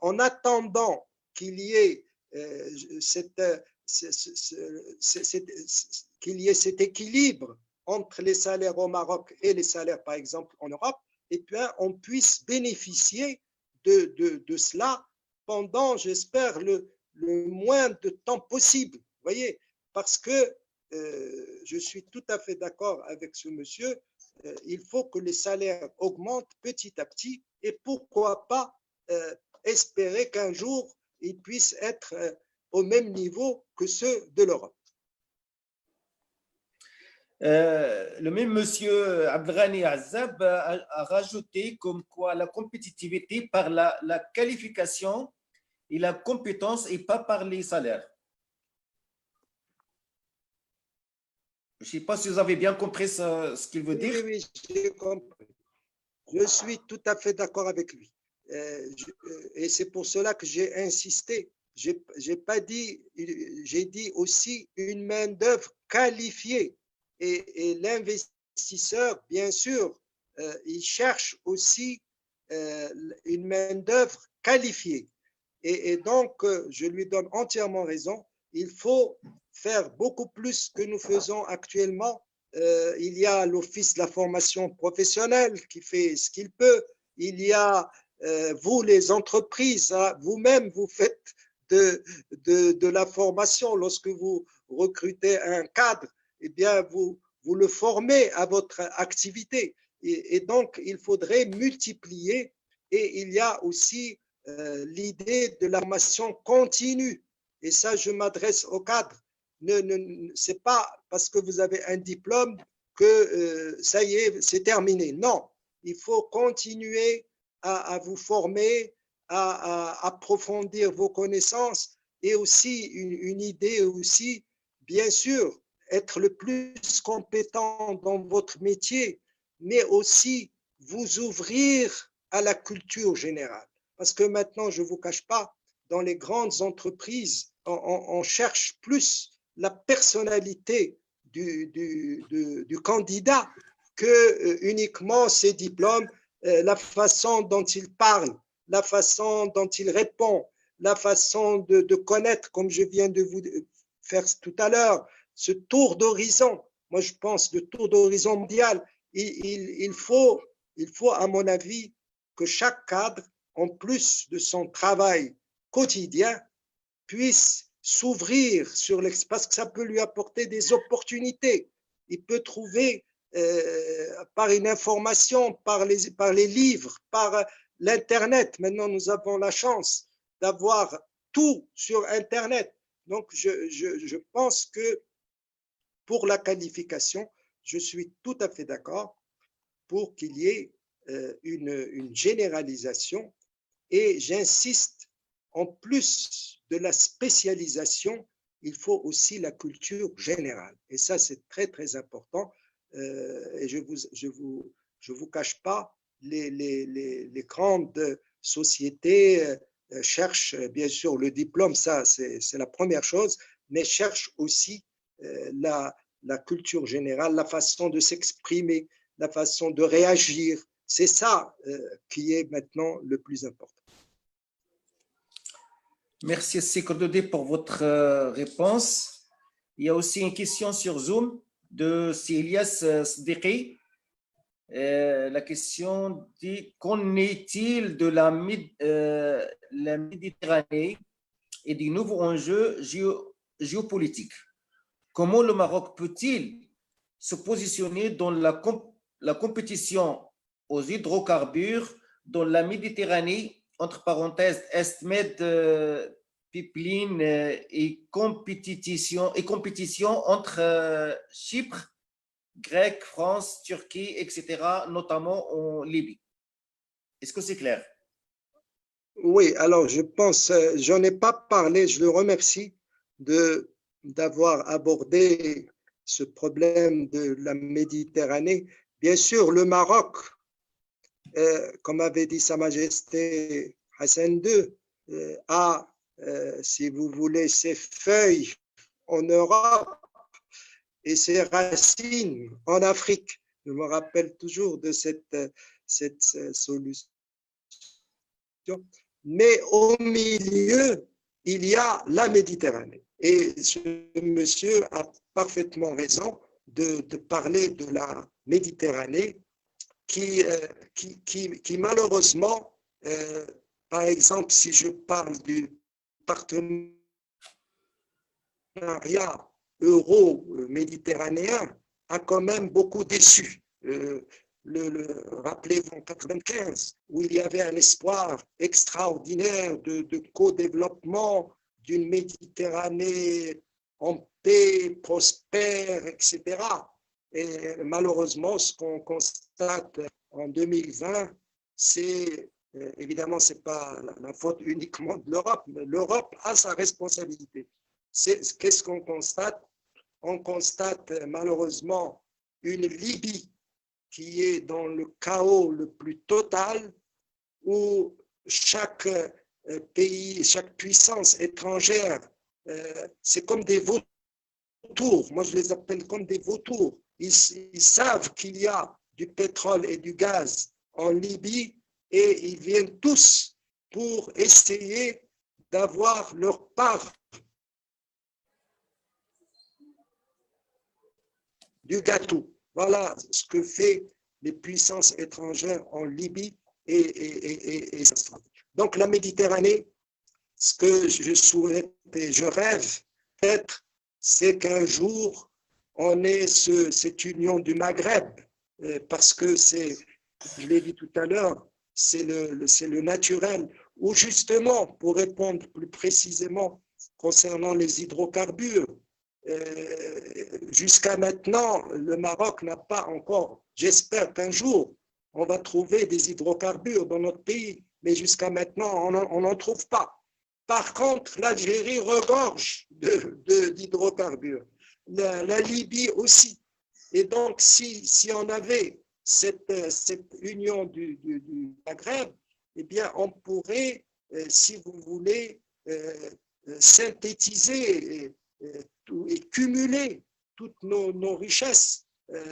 en attendant qu'il y ait qu'il y ait cet équilibre entre les salaires au Maroc et les salaires, par exemple, en Europe, et bien, on puisse bénéficier de cela pendant, j'espère, le moins de temps possible. Vous voyez, parce que je suis tout à fait d'accord avec ce monsieur, il faut que les salaires augmentent petit à petit et pourquoi pas espérer qu'un jour, ils puissent être au même niveau que ceux de l'Europe. Le même monsieur Abdelghani Azzab a rajouté comme quoi la compétitivité par la qualification et la compétence et pas par les salaires. Je ne sais pas si vous avez bien compris ce qu'il veut dire. Oui, j'ai compris. Je suis tout à fait d'accord avec lui. Et c'est pour cela que j'ai insisté. J'ai pas dit, j'ai dit aussi une main-d'œuvre qualifiée. Et l'investisseur, bien sûr, il cherche aussi une main-d'œuvre qualifiée. Et donc, je lui donne entièrement raison. Il faut faire beaucoup plus que nous faisons actuellement. Il y a l'Office de la formation professionnelle qui fait ce qu'il peut. Il y a vous, les entreprises, hein, vous-même, vous faites de la formation. Lorsque vous recrutez un cadre, eh bien, vous le formez à votre activité. Et donc, il faudrait multiplier. Et il y a aussi l'idée de la formation continue. Et ça, je m'adresse au cadre. Ce n'est pas parce que vous avez un diplôme que ça y est, c'est terminé. Non, il faut continuer à vous former, à approfondir vos connaissances et aussi une idée aussi, bien sûr, être le plus compétent dans votre métier, mais aussi vous ouvrir à la culture générale. Parce que maintenant, je ne vous cache pas, dans les grandes entreprises, on cherche plus la personnalité du candidat que uniquement ses diplômes, la façon dont il parle, la façon dont il répond, la façon de connaître, comme je viens de vous faire tout à l'heure, ce tour d'horizon. Moi, je pense le tour d'horizon mondial. Il faut, à mon avis, que chaque cadre, en plus de son travail quotidien, puisse s'ouvrir sur l'expérience, parce que ça peut lui apporter des opportunités. Il peut trouver par une information, par les livres, par l'Internet. Maintenant, nous avons la chance d'avoir tout sur Internet. Donc, je pense que pour la qualification, je suis tout à fait d'accord pour qu'il y ait une généralisation et j'insiste, en plus de la spécialisation, il faut aussi la culture générale. Et ça, c'est très, très important. Et je vous cache pas, les grandes sociétés cherchent bien sûr le diplôme, ça c'est la première chose, mais cherchent aussi la culture générale, la façon de s'exprimer, la façon de réagir. C'est ça qui est maintenant le plus important. Merci Sikordodé pour votre réponse. Il y a aussi une question sur Zoom de Elias Sdiqi. La question dit: qu'en est-il de la Méditerranée et des nouveaux enjeux géopolitiques? Comment le Maroc peut-il se positionner dans la compétition aux hydrocarbures dans la Méditerranée, entre parenthèses, Est-Med pipeline et compétition entre Chypre, Grèce, France, Turquie, etc., notamment en Libye? Est-ce que c'est clair? Oui, alors je pense, j'en ai pas parlé, je le remercie d'avoir abordé ce problème de la Méditerranée. Bien sûr, le Maroc, comme avait dit Sa Majesté Hassan II, a, si vous voulez, ses feuilles en Europe et ses racines en Afrique. Je me rappelle toujours de cette solution. Mais au milieu, il y a la Méditerranée. Et ce monsieur a parfaitement raison de parler de la Méditerranée qui malheureusement, par exemple, si je parle du partenariat euro-méditerranéen, a quand même beaucoup déçu. Rappelez-vous en 1995, où il y avait un espoir extraordinaire de co-développement d'une Méditerranée en paix, prospère, etc. Et malheureusement, ce qu'on constate en 2020, c'est évidemment, ce n'est pas la faute uniquement de l'Europe, mais l'Europe a sa responsabilité. Qu'est-ce qu'on constate? On constate malheureusement une Libye qui est dans le chaos le plus total, où chaque pays, chaque puissance étrangère, c'est comme des vautours. Moi, je les appelle comme des vautours. Ils savent qu'il y a du pétrole et du gaz en Libye et ils viennent tous pour essayer d'avoir leur part du gâteau. Voilà ce que fait les puissances étrangères en Libye et donc la Méditerranée, ce que je souhaite et je rêve peut-être, c'est qu'un jour on ait cette union du Maghreb, parce que c'est, je l'ai dit tout à l'heure, c'est le naturel, ou justement, pour répondre plus précisément concernant les hydrocarbures, jusqu'à maintenant, le Maroc n'a pas encore, j'espère qu'un jour, on va trouver des hydrocarbures dans notre pays, mais jusqu'à maintenant, on n'en trouve pas. Par contre, l'Algérie regorge d'hydrocarbures, la Libye aussi. Et donc, si on avait cette union du Maghreb, eh bien, on pourrait, si vous voulez, synthétiser et cumuler toutes nos richesses.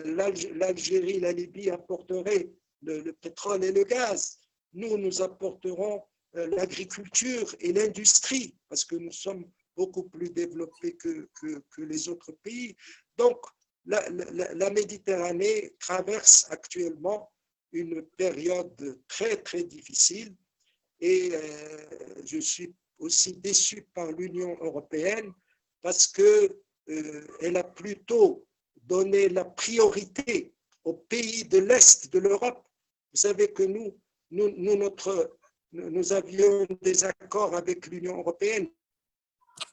L'Algérie, la Libye apporteraient le pétrole et le gaz. Nous apporterons l'agriculture et l'industrie, parce que nous sommes beaucoup plus développés que les autres pays. Donc, la Méditerranée traverse actuellement une période très, très difficile et je suis aussi déçu par l'Union européenne parce qu'elle a plutôt donné la priorité aux pays de l'Est de l'Europe. Vous savez que nous avions des accords avec l'Union européenne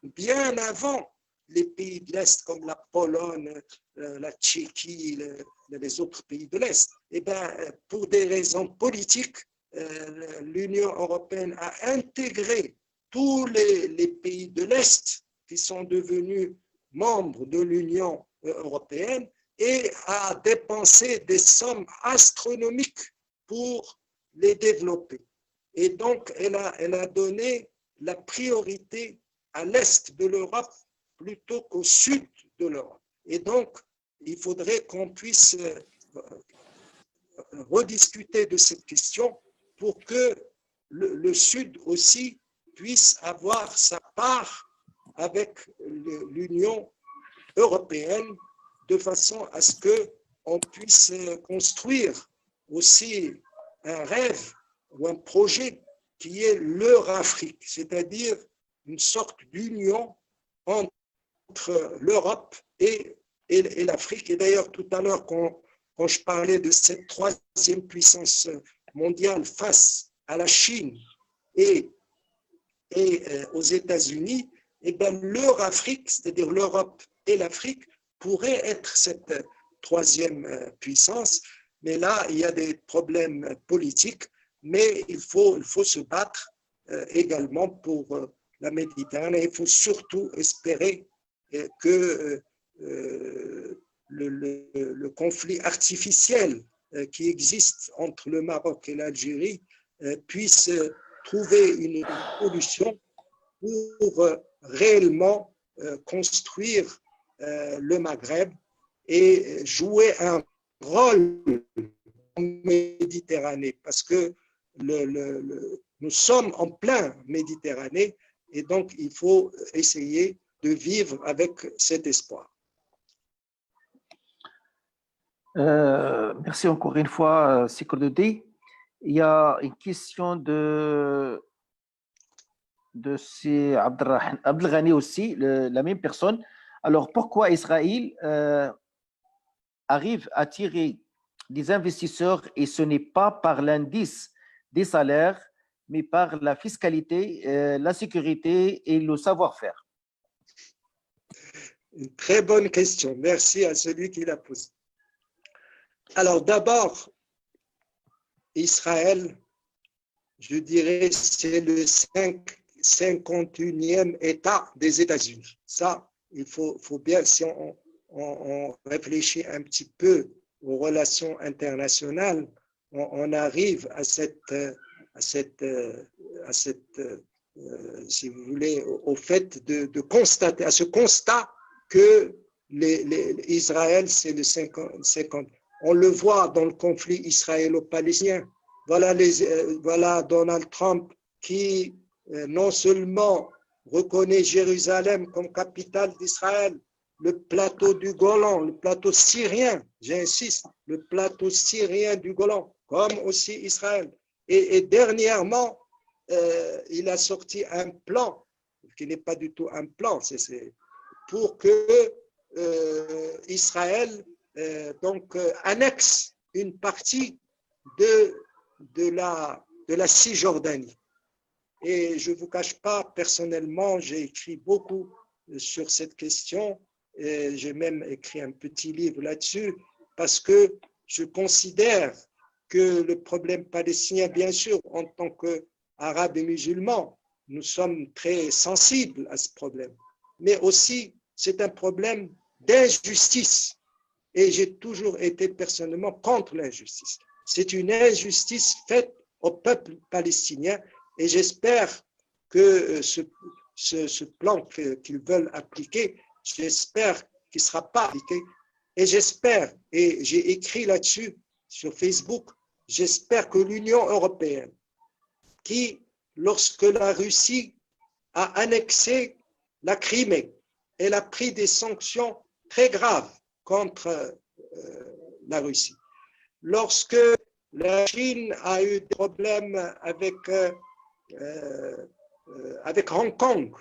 bien avant les pays de l'Est comme la Pologne, la Tchéquie, les autres pays de l'Est. Eh bien, pour des raisons politiques, l'Union européenne a intégré tous les pays de l'Est qui sont devenus membres de l'Union européenne et a dépensé des sommes astronomiques pour les développer. Et donc, elle a donné la priorité à l'est de l'Europe plutôt qu'au sud de l'Europe. Et donc, il faudrait qu'on puisse rediscuter de cette question pour que le Sud aussi puisse avoir sa part avec l'Union européenne de façon à ce qu'on puisse construire aussi un rêve ou un projet qui est l'Eurafrique, c'est-à-dire une sorte d'union entre l'Europe et l'Afrique. Et d'ailleurs, tout à l'heure, quand je parlais de cette troisième puissance mondiale face à la Chine et aux États-Unis, eh bien, l'Eurafrique, c'est-à-dire l'Europe et l'Afrique, pourraient être cette troisième puissance. Mais là, il y a des problèmes politiques, mais il faut se battre également pour la Méditerranée. Il faut surtout espérer que le conflit artificiel qui existe entre le Maroc et l'Algérie puisse trouver une solution pour réellement construire le Maghreb et jouer un rôle en Méditerranée, parce que nous sommes en plein Méditerranée et donc il faut essayer de vivre avec cet espoir. Merci encore une fois, Sikrdouti. Il y a une question de C. Abdelghani aussi, la même personne. Alors, pourquoi Israël arrive à attirer des investisseurs et ce n'est pas par l'indice des salaires, mais par la fiscalité, la sécurité et le savoir-faire? Une très bonne question. Merci à celui qui l'a posée. Alors d'abord, Israël, je dirais, c'est le 51e État des États-Unis. Ça, il faut bien, si on réfléchit un petit peu aux relations internationales, on arrive à cette si vous voulez, au fait de constater, à ce constat que Israël, c'est le 50. On le voit dans le conflit israélo-palestinien. Voilà Donald Trump qui non seulement reconnaît Jérusalem comme capitale d'Israël, le plateau du Golan, le plateau syrien, j'insiste, le plateau syrien du Golan, comme aussi Israël. Et dernièrement, il a sorti un plan, qui n'est pas du tout un plan, c'est pour que Israël annexe une partie de la Cisjordanie. Et je ne vous cache pas, personnellement, j'ai écrit beaucoup sur cette question, j'ai même écrit un petit livre là-dessus, parce que je considère que le problème palestinien, bien sûr, en tant qu'Arabes et musulmans, nous sommes très sensibles à ce problème. Mais aussi, c'est un problème d'injustice. Et j'ai toujours été personnellement contre l'injustice. C'est une injustice faite au peuple palestinien et j'espère que ce plan qu'ils veulent appliquer, j'espère qu'il ne sera pas appliqué. Et j'espère, et j'ai écrit là-dessus sur Facebook, j'espère que l'Union européenne, qui, lorsque la Russie a annexé la Crimée, elle a pris des sanctions très graves contre la Russie. Lorsque la Chine a eu des problèmes avec Hong Kong,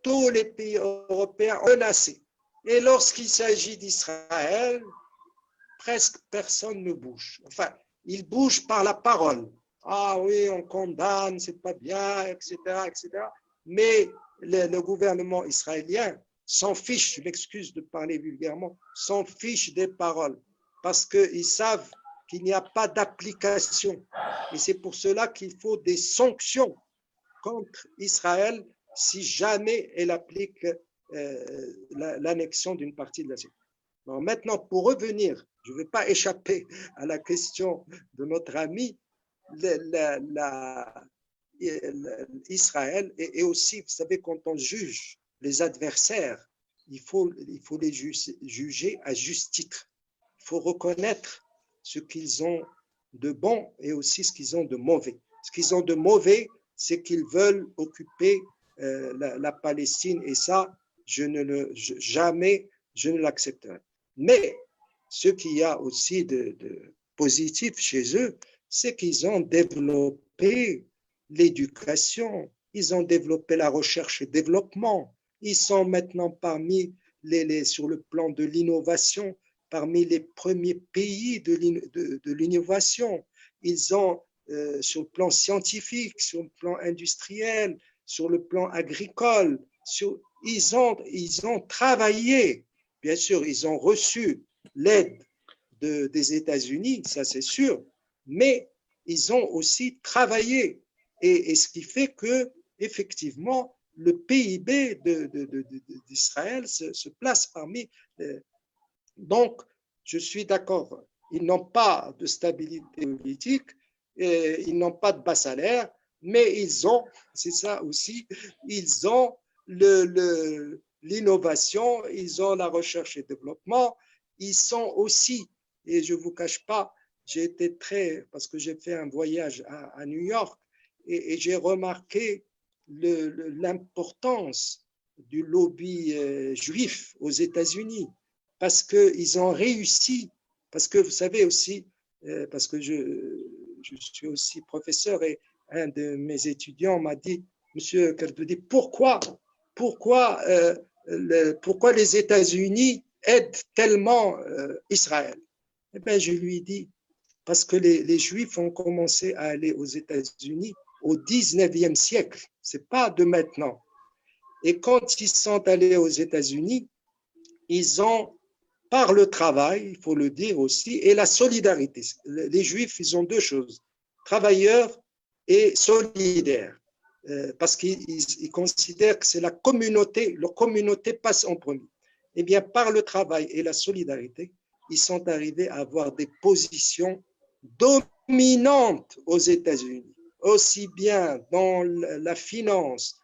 tous les pays européens ont menacé. Et lorsqu'il s'agit d'Israël, presque personne ne bouge. Enfin, ils bougent par la parole. Ah oui, on condamne, c'est pas bien, etc., etc. Mais le gouvernement israélien s'en fiche, je m'excuse de parler vulgairement, s'en fiche des paroles parce qu'ils savent qu'il n'y a pas d'application. Et c'est pour cela qu'il faut des sanctions contre Israël si jamais elle applique l'annexion d'une partie de la Syrie. Alors maintenant, pour revenir, je ne vais pas échapper à la question de notre ami, Israël, et aussi, vous savez, quand on juge les adversaires, il faut les juger à juste titre. Il faut reconnaître ce qu'ils ont de bon et aussi ce qu'ils ont de mauvais. Ce qu'ils ont de mauvais, c'est qu'ils veulent occuper la Palestine et ça, jamais je ne l'accepterai. Mais ce qu'il y a aussi de positif chez eux, c'est qu'ils ont développé l'éducation, ils ont développé la recherche et développement, ils sont maintenant parmi sur le plan de l'innovation, parmi les premiers pays de l'innovation. Ils ont, sur le plan scientifique, sur le plan industriel, sur le plan agricole, ils ont travaillé. Bien sûr, ils ont reçu l'aide des États-Unis, ça c'est sûr, mais ils ont aussi travaillé et ce qui fait que, effectivement, le PIB d'Israël se place parmi. Donc, je suis d'accord, ils n'ont pas de stabilité politique, ils n'ont pas de bas salaire, mais ils ont, c'est ça aussi, ils ont l'innovation, ils ont la recherche et développement, ils sont aussi, et je ne vous cache pas, j'ai été parce que j'ai fait un voyage à New York et j'ai remarqué l'importance du lobby juif aux États-Unis parce qu'ils ont réussi, parce que vous savez aussi, parce que je suis aussi professeur et un de mes étudiants m'a dit, Monsieur Kardoudi, pourquoi les États-Unis aident tellement Israël? Eh bien, je lui ai dit, parce que les Juifs ont commencé à aller aux États-Unis au 19e siècle, ce n'est pas de maintenant. Et quand ils sont allés aux États-Unis, ils ont, par le travail, il faut le dire aussi, et la solidarité. Les Juifs, ils ont deux choses, travailleurs et solidaires, parce qu'ils considèrent que c'est la communauté, leur communauté passe en premier. Eh bien, par le travail et la solidarité, ils sont arrivés à avoir des positions dominantes aux États-Unis, aussi bien dans la finance,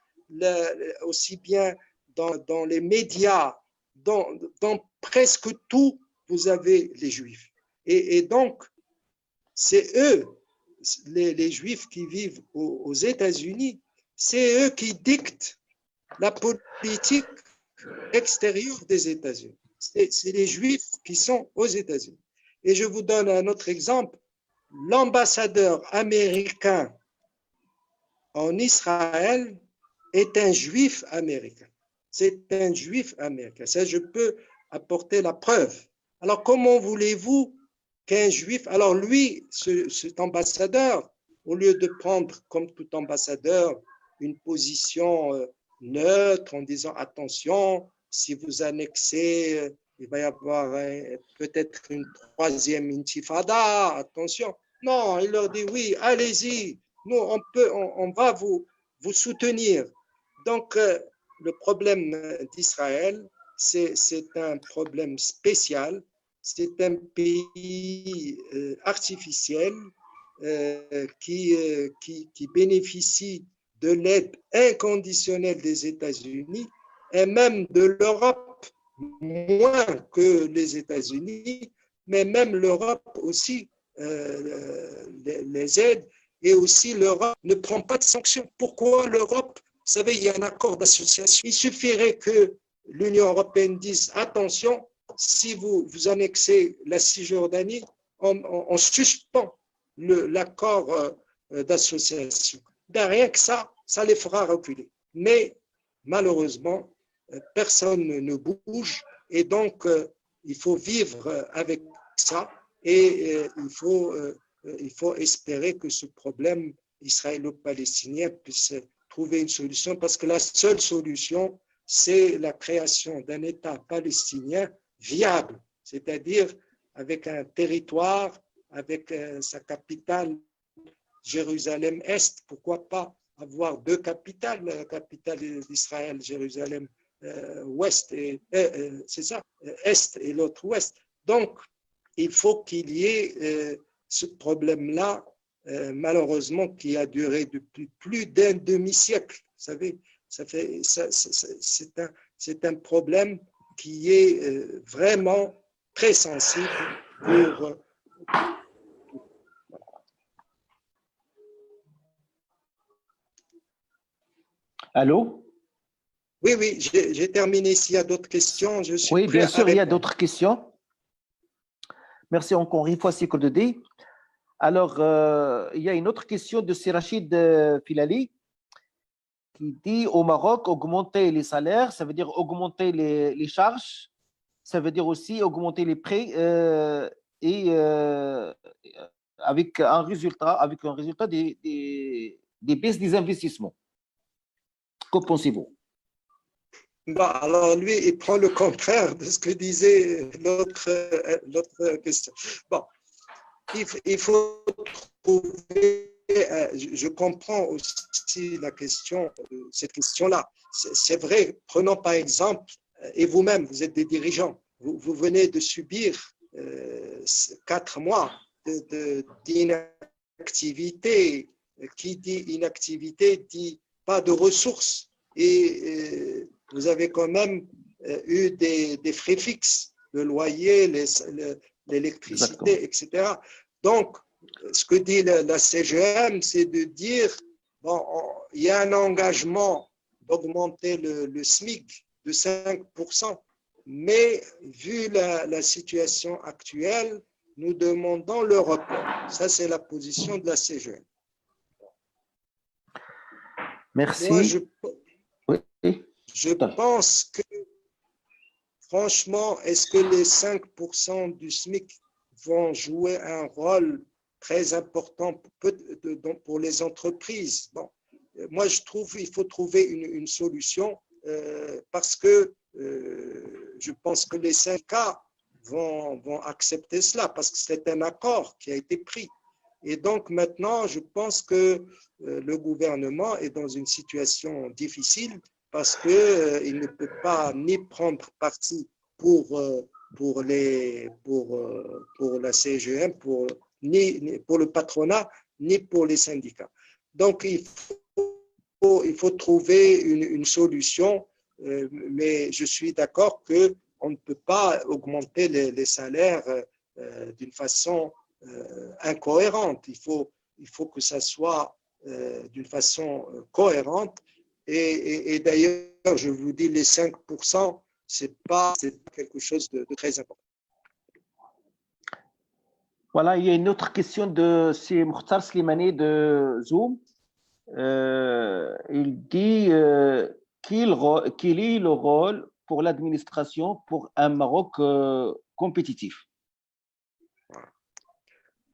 aussi bien dans les médias, dans presque tout, vous avez les Juifs. Et donc, c'est eux, les Juifs qui vivent aux États-Unis, c'est eux qui dictent la politique extérieure des États-Unis. C'est les Juifs qui sont aux États-Unis. Et je vous donne un autre exemple. L'ambassadeur américain en Israël est un Juif américain. C'est un Juif américain. Ça, je peux apporter la preuve. Alors, comment voulez-vous qu'un Juif... Alors, lui, cet ambassadeur, au lieu de prendre, comme tout ambassadeur, une position neutre en disant, attention, si vous annexez, il va y avoir peut-être une troisième intifada, attention. Non, il leur dit, oui, allez-y, nous, on va vous soutenir. Donc, le problème d'Israël, c'est un problème spécial. C'est un pays artificiel qui bénéficie de l'aide inconditionnelle des États-Unis et même de l'Europe, moins que les États-Unis, mais même l'Europe aussi les aide. Et aussi, l'Europe ne prend pas de sanctions. Pourquoi l'Europe? Vous savez, il y a un accord d'association. Il suffirait que l'Union européenne dise, attention, si vous annexez la Cisjordanie, on suspend l'accord d'association. Rien que ça les fera reculer. Mais malheureusement, personne ne bouge et donc il faut vivre avec ça et il faut espérer que ce problème israélo-palestinien puisse trouver une solution parce que la seule solution, c'est la création d'un État palestinien viable, c'est-à-dire avec un territoire, avec sa capitale, Jérusalem-Est. Pourquoi pas avoir deux capitales, la capitale d'Israël, Jérusalem ouest, c'est ça, est et l'autre ouest. Donc, il faut qu'il y ait ce problème-là, malheureusement, qui a duré depuis plus d'un demi-siècle. Vous savez, c'est un problème qui est vraiment très sensible pour... Allô? Oui, j'ai terminé. S'il y a d'autres questions, je suis oui, prêt bien sûr, il y a répondre. d'autres questions. Merci encore une fois, Sikoul Dede. Alors, il y a une autre question de Sirachid Filali qui dit au Maroc, augmenter les salaires, ça veut dire augmenter les charges, ça veut dire aussi augmenter les prix avec un résultat des baisses des investissements. Que pensez-vous? Bon, alors lui, il prend le contraire de ce que disait l'autre question. Bon, il faut trouver je comprends aussi la question, cette question-là. C'est vrai, prenons par exemple, et vous-même, vous êtes des dirigeants, vous venez de subir 4 mois d'inactivité. Qui dit inactivité dit pas de ressources. Et vous avez quand même eu des frais fixes, le loyer, l'électricité, etc. Donc, ce que dit la CGM, c'est de dire, bon, il y a un engagement d'augmenter le SMIC de 5%, mais vu la situation actuelle, nous demandons le report. Ça, c'est la position de la CGM. Merci. Moi, Oui. je pense que, franchement, est-ce que les 5% du SMIC vont jouer un rôle très important pour les entreprises? Bon, moi, je trouve qu'il faut trouver une solution parce que je pense que les syndicats vont accepter cela parce que c'est un accord qui a été pris. Et donc maintenant, je pense que le gouvernement est dans une situation difficile parce qu'il ne peut pas ni prendre parti pour la CGM, ni pour le patronat, ni pour les syndicats. Donc, il faut trouver une solution, mais je suis d'accord qu'on ne peut pas augmenter les salaires d'une façon incohérente. Il faut que ça soit d'une façon cohérente. Et d'ailleurs, je vous dis, les 5%, c'est pas quelque chose de très important. Voilà, il y a une autre question de Mokhtar Slimani de Zoom. Il dit quel est le rôle pour l'administration pour un Maroc compétitif?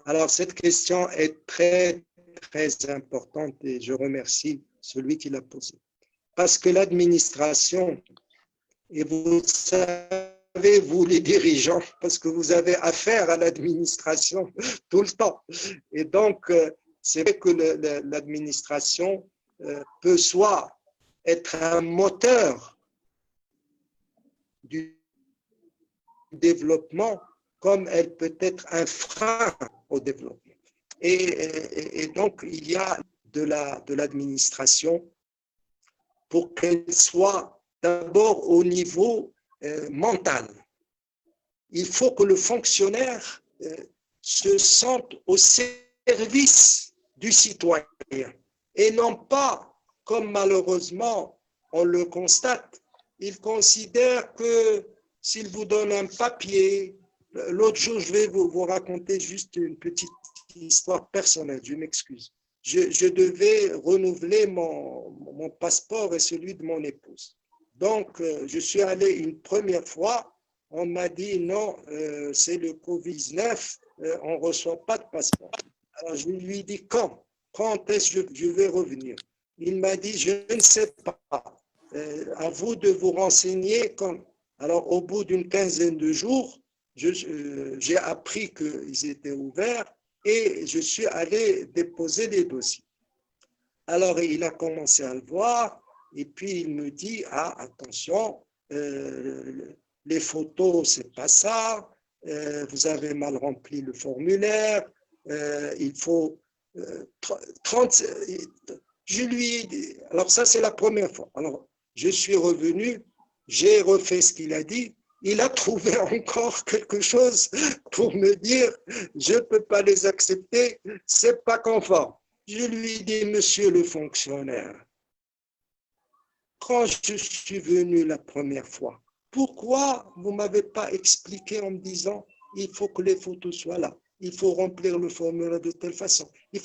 Alors, cette question est très, très importante et je remercie celui qui l'a posée. Parce que l'administration, et vous savez, vous les dirigeants, parce que vous avez affaire à l'administration tout le temps. Et donc, c'est vrai que l'administration peut soit être un moteur du développement, comme elle peut être un frein au développement. Et donc, il y a de l'administration pour qu'elle soit d'abord au niveau mental. Il faut que le fonctionnaire se sente au service du citoyen et non pas, comme malheureusement on le constate, il considère que s'il vous donne un papier, l'autre jour je vais vous raconter juste une petite histoire personnelle, je m'excuse. Je devais renouveler mon passeport et celui de mon épouse. Donc, je suis allé une première fois, on m'a dit non, c'est le Covid-19, on ne reçoit pas de passeport. Alors, je lui ai dit quand est-ce que je vais revenir? Il m'a dit, je ne sais pas, à vous de vous renseigner quand. Alors, au bout d'une quinzaine de jours, j'ai appris qu'ils étaient ouverts et je suis allé déposer des dossiers. Alors, il a commencé à le voir et puis il me dit, ah, attention, les photos, c'est pas ça, vous avez mal rempli le formulaire, il faut 30... Je lui ai dit, alors ça, c'est la première fois. Alors, je suis revenu, j'ai refait ce qu'il a dit, il a trouvé encore quelque chose pour me dire je ne peux pas les accepter, c'est pas conforme. Je lui ai dit, monsieur le fonctionnaire, quand je suis venu la première fois, pourquoi vous ne m'avez pas expliqué en me disant il faut que les photos soient là, il faut remplir le formulaire de telle façon. Il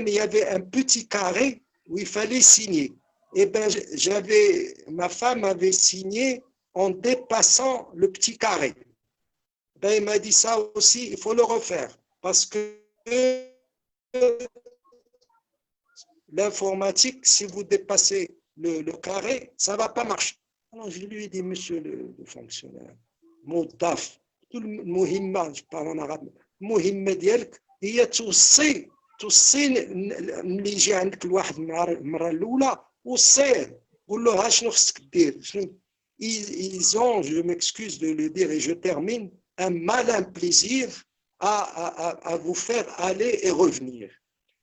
y avait un petit carré où il fallait signer. Eh bien, ma femme avait signé en dépassant le petit carré. Ben, il m'a dit ça aussi, il faut le refaire parce que l'informatique, si vous dépassez le carré, ça ne va pas marcher. Alors je lui ai dit, monsieur le fonctionnaire, Moudaf, tout le muhimma, je parle en arabe, muhimma dialk, هي توصي توصي ملي يجي عندك الواحد المره الاولى وصيه قول له ها شنو خصك دير شنو. Ils ont, je m'excuse de le dire et je termine, un malin plaisir à vous faire aller et revenir.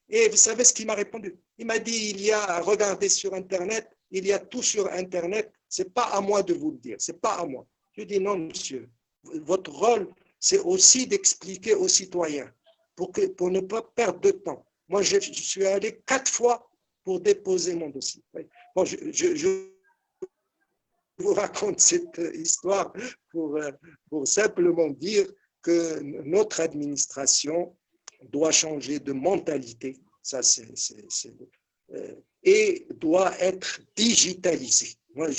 Et vous savez ce qu'il m'a répondu? Il m'a dit, il y a, regardez sur Internet, il y a tout sur Internet, c'est pas à moi de vous le dire, c'est pas à moi. Je dis non, monsieur, votre rôle, c'est aussi d'expliquer aux citoyens pour ne pas perdre de temps. Moi, je suis allé 4 fois pour déposer mon dossier. Bon, je vous raconte cette histoire pour simplement dire que notre administration doit changer de mentalité, ça et doit être digitalisée. Moi,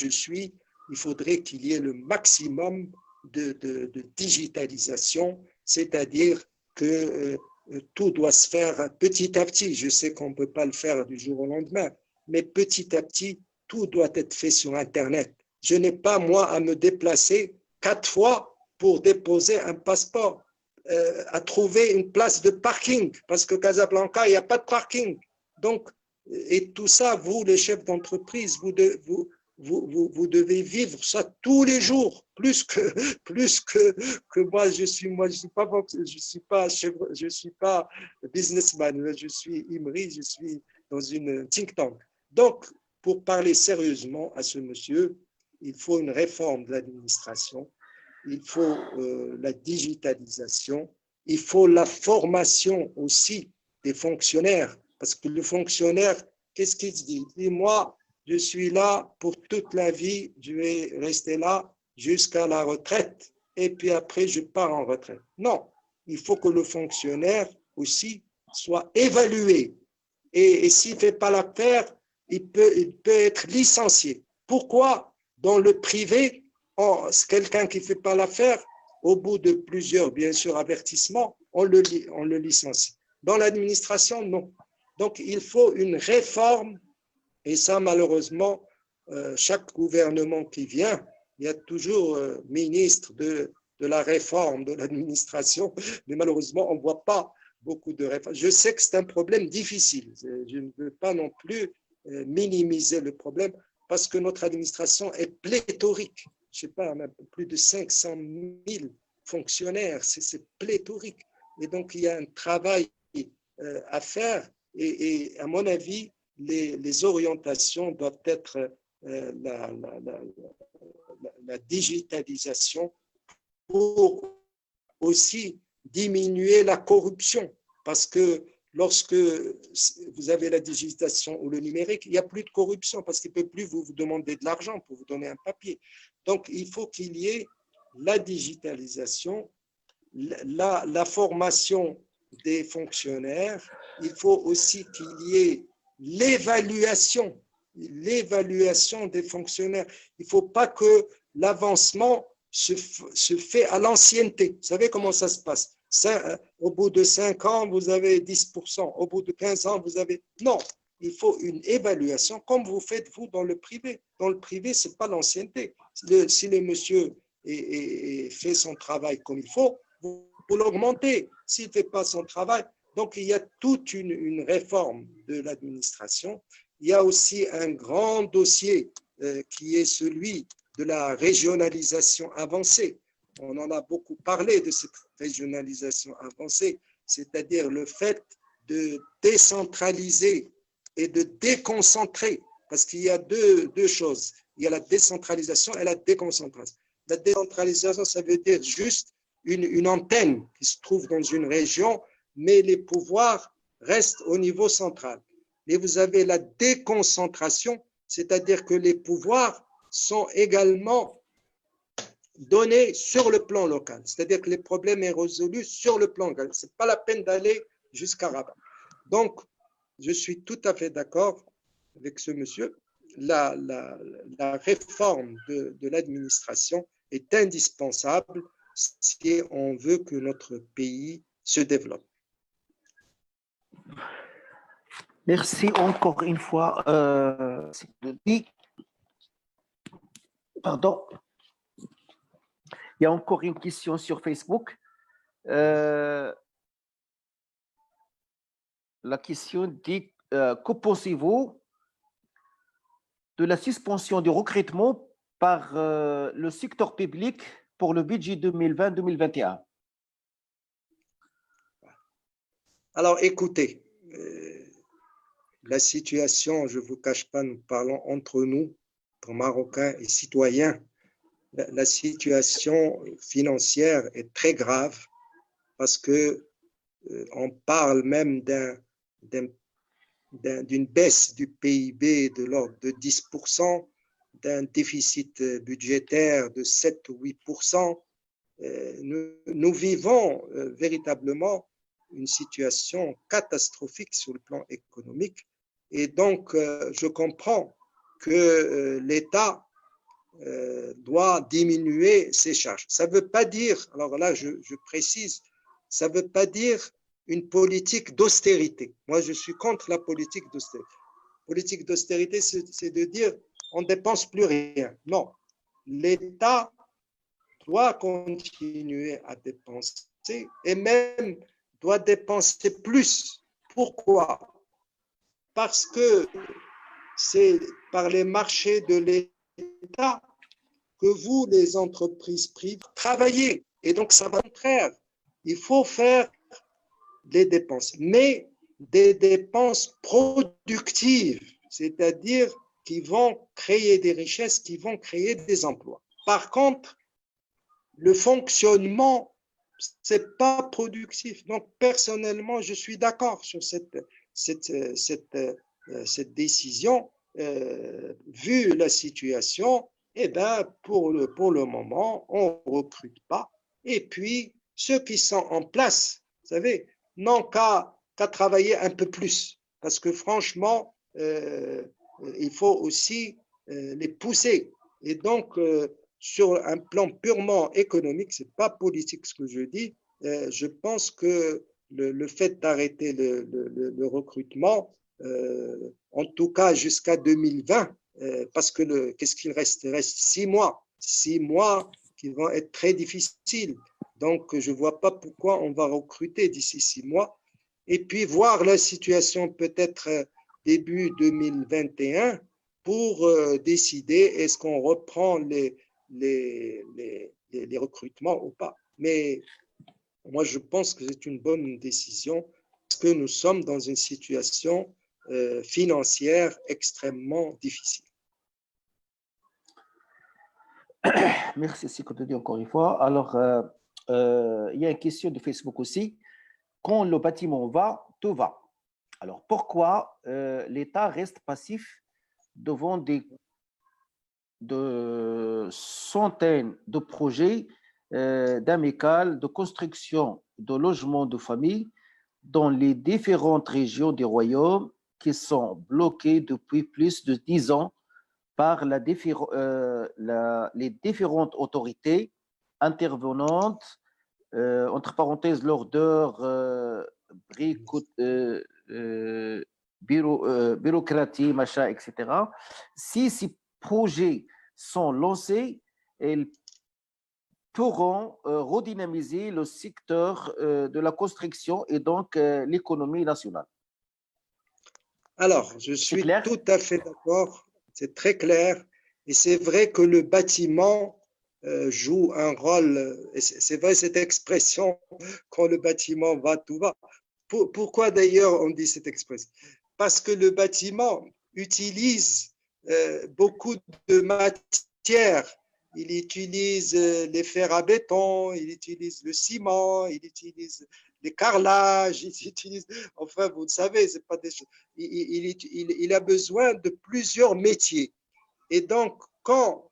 il faudrait qu'il y ait le maximum de digitalisation, c'est-à-dire que tout doit se faire petit à petit. Je sais qu'on ne peut pas le faire du jour au lendemain, mais petit à petit, tout doit être fait sur Internet. Je n'ai pas, moi, à me déplacer 4 fois pour déposer un passeport, à trouver une place de parking, parce que Casablanca, il n'y a pas de parking. Donc, et tout ça, vous, les chefs d'entreprise, vous devez vivre ça tous les jours, plus que moi. Je suis pas businessman, je suis Imri, je suis dans une think tank. Donc, pour parler sérieusement à ce monsieur, il faut une réforme de l'administration, il faut la digitalisation, il faut la formation aussi des fonctionnaires, parce que le fonctionnaire, qu'est-ce qu'il dit? Il dit, moi, je suis là pour toute la vie, je vais rester là jusqu'à la retraite, et puis après, je pars en retraite. Non, il faut que le fonctionnaire aussi soit évalué, et s'il ne fait pas l'affaire, il peut être licencié. Pourquoi? Dans le privé, quelqu'un qui ne fait pas l'affaire, au bout de plusieurs, bien sûr, avertissements, on le licencie. Dans l'administration, non. Donc, il faut une réforme, et ça, malheureusement, chaque gouvernement qui vient, il y a toujours ministre de la réforme de l'administration, mais malheureusement, on ne voit pas beaucoup de réformes. Je sais que c'est un problème difficile. Je ne veux pas non plus minimiser le problème, parce que notre administration est pléthorique. Je ne sais pas, on a plus de 500 000 fonctionnaires, c'est pléthorique. Et donc, il y a un travail à faire. Et à mon avis, les orientations doivent être la digitalisation pour aussi diminuer la corruption. Parce que lorsque vous avez la digitalisation ou le numérique, il n'y a plus de corruption parce qu'il ne peut plus vous demander de l'argent pour vous donner un papier. Donc, il faut qu'il y ait la digitalisation, la formation des fonctionnaires. Il faut aussi qu'il y ait l'évaluation des fonctionnaires. Il ne faut pas que l'avancement se fait à l'ancienneté. Vous savez comment ça se passe? Au bout de 5 ans, vous avez 10%. Au bout de 15 ans, vous avez... Non, il faut une évaluation comme vous faites, vous, dans le privé. Dans le privé, ce n'est pas l'ancienneté. Si le monsieur fait son travail comme il faut, vous l'augmentez. S'il ne fait pas son travail... Donc, il y a toute une réforme de l'administration. Il y a aussi un grand dossier qui est celui de la régionalisation avancée. On en a beaucoup parlé de cette régionalisation avancée, c'est-à-dire le fait de décentraliser et de déconcentrer, parce qu'il y a deux choses. Il y a la décentralisation et la déconcentration. La décentralisation, ça veut dire juste une antenne qui se trouve dans une région, mais les pouvoirs restent au niveau central. Et vous avez la déconcentration, c'est-à-dire que les pouvoirs sont également donnés sur le plan local. C'est-à-dire que les problèmes sont résolus sur le plan local. Ce n'est pas la peine d'aller jusqu'à Rabat. Donc, je suis tout à fait d'accord avec ce monsieur. La réforme de l'administration est indispensable si on veut que notre pays se développe. Merci encore une fois. Pardon. Il y a encore une question sur Facebook. la question dit que pensez-vous de la suspension du recrutement par le secteur public pour le budget 2020-2021? Alors, écoutez, la situation, je ne vous cache pas, nous parlons entre nous, entre Marocains et citoyens. La situation financière est très grave parce que on parle même d'une baisse du PIB de l'ordre de 10%, d'un déficit budgétaire de 7 ou 8%. Nous vivons véritablement une situation catastrophique sur le plan économique. Et donc, je comprends que l'État doit diminuer ses charges. Ça ne veut pas dire, alors là, je précise, ça ne veut pas dire une politique d'austérité. Moi, je suis contre la politique d'austérité. Politique d'austérité, c'est de dire on ne dépense plus rien. Non, l'État doit continuer à dépenser et même doit dépenser plus. Pourquoi? Parce que c'est par les marchés de l'État que vous, les entreprises privées, travaillez. Et donc, ça va au contraire. Il faut faire des dépenses, mais des dépenses productives, c'est-à-dire qui vont créer des richesses, qui vont créer des emplois. Par contre, le fonctionnement, ce n'est pas productif. Donc, personnellement, je suis d'accord sur cette décision. Vu la situation, eh ben, pour le moment, on ne recrute pas. Et puis, ceux qui sont en place, vous savez, n'ont qu'à travailler un peu plus. Parce que franchement, il faut aussi les pousser. Et donc, sur un plan purement économique, ce n'est pas politique ce que je dis, je pense que le fait d'arrêter le recrutement, en tout cas jusqu'à 2020, parce que qu'est-ce qu'il reste? Il reste 6 mois qui vont être très difficiles. Donc, je ne vois pas pourquoi on va recruter d'ici 6 mois. Et puis, voir la situation peut-être début 2021 pour décider est-ce qu'on reprend les recrutements ou pas. Mais moi, je pense que c'est une bonne décision parce que nous sommes dans une situation financière extrêmement difficile. Merci, c'est dit encore une fois. Alors, il y a une question de Facebook aussi. Quand le bâtiment va, tout va. Alors, pourquoi l'État reste passif devant de centaines de projets d'amicales, de construction de logements de famille dans les différentes régions du royaume qui sont bloquées depuis plus de 10 ans par les différentes autorités intervenantes, entre parenthèses, l'ordre bureaucratie, machin, etc. Si ces projets sont lancés, ils pourront redynamiser le secteur de la construction et donc l'économie nationale. Alors, je suis tout à fait d'accord, c'est très clair, et c'est vrai que le bâtiment joue un rôle, et c'est vrai cette expression, quand le bâtiment va, tout va. Pourquoi d'ailleurs on dit cette expression? Parce que le bâtiment utilise beaucoup de matières. Il utilise les fers à béton, il utilise le ciment, il utilise les carrelages, il utilise, enfin vous le savez, c'est pas des choses. Il a besoin de plusieurs métiers. Et donc, quand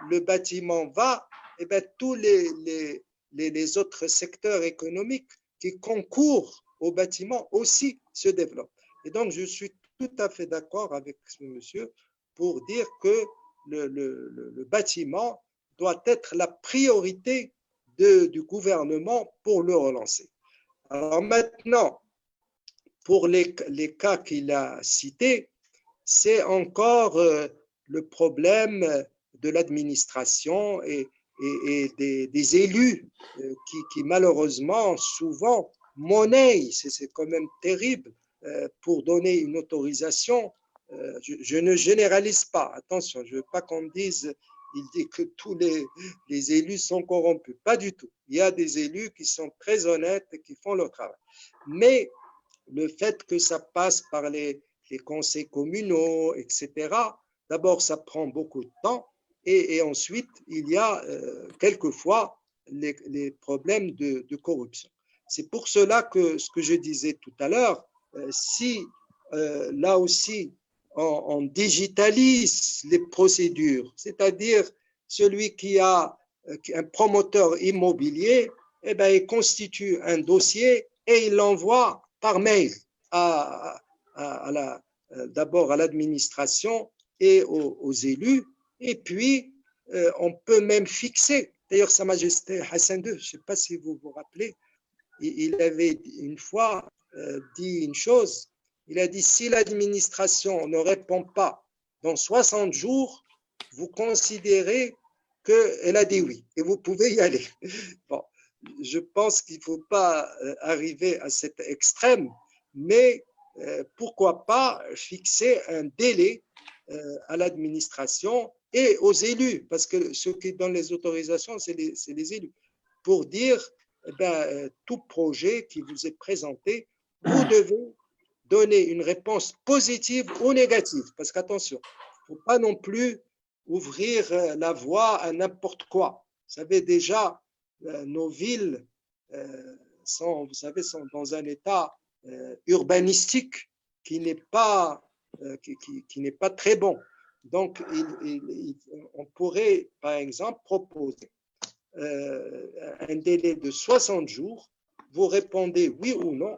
le bâtiment va, eh bien, tous les autres secteurs économiques qui concourent au bâtiment aussi se développent. Et donc, je suis tout à fait d'accord avec ce monsieur pour dire que le bâtiment doit être la priorité du gouvernement pour le relancer. Alors maintenant, pour les cas qu'il a cités, c'est encore le problème de l'administration et des élus qui malheureusement souvent monnaient, c'est quand même terrible, pour donner une autorisation, je ne généralise pas. Attention, je ne veux pas qu'on me dise il dit que tous les élus sont corrompus. Pas du tout. Il y a des élus qui sont très honnêtes et qui font leur travail. Mais le fait que ça passe par les conseils communaux, etc., d'abord, ça prend beaucoup de temps. Et ensuite, il y a quelquefois les problèmes de corruption. C'est pour cela que ce que je disais tout à l'heure, si là aussi on digitalise les procédures, c'est-à-dire celui qui a un promoteur immobilier, eh bien, il constitue un dossier et il l'envoie par mail d'abord à l'administration et aux élus. Et puis, on peut même fixer. D'ailleurs, Sa Majesté Hassan II, je ne sais pas si vous vous rappelez, il avait une fois dit une chose. Il a dit, si l'administration ne répond pas dans 60 jours, vous considérez qu'elle a dit oui et vous pouvez y aller. Bon, je pense qu'il ne faut pas arriver à cet extrême, mais pourquoi pas fixer un délai à l'administration et aux élus, parce que ceux qui donnent les autorisations, c'est les élus, pour dire, tout projet qui vous est présenté, vous devez donner une réponse positive ou négative, parce qu'attention, il ne faut pas non plus ouvrir la voie à n'importe quoi. Vous savez déjà, nos villes sont, vous savez, sont dans un état urbanistique qui n'est pas très bon. Donc, on pourrait, par exemple, proposer un délai de 60 jours. Vous répondez oui ou non.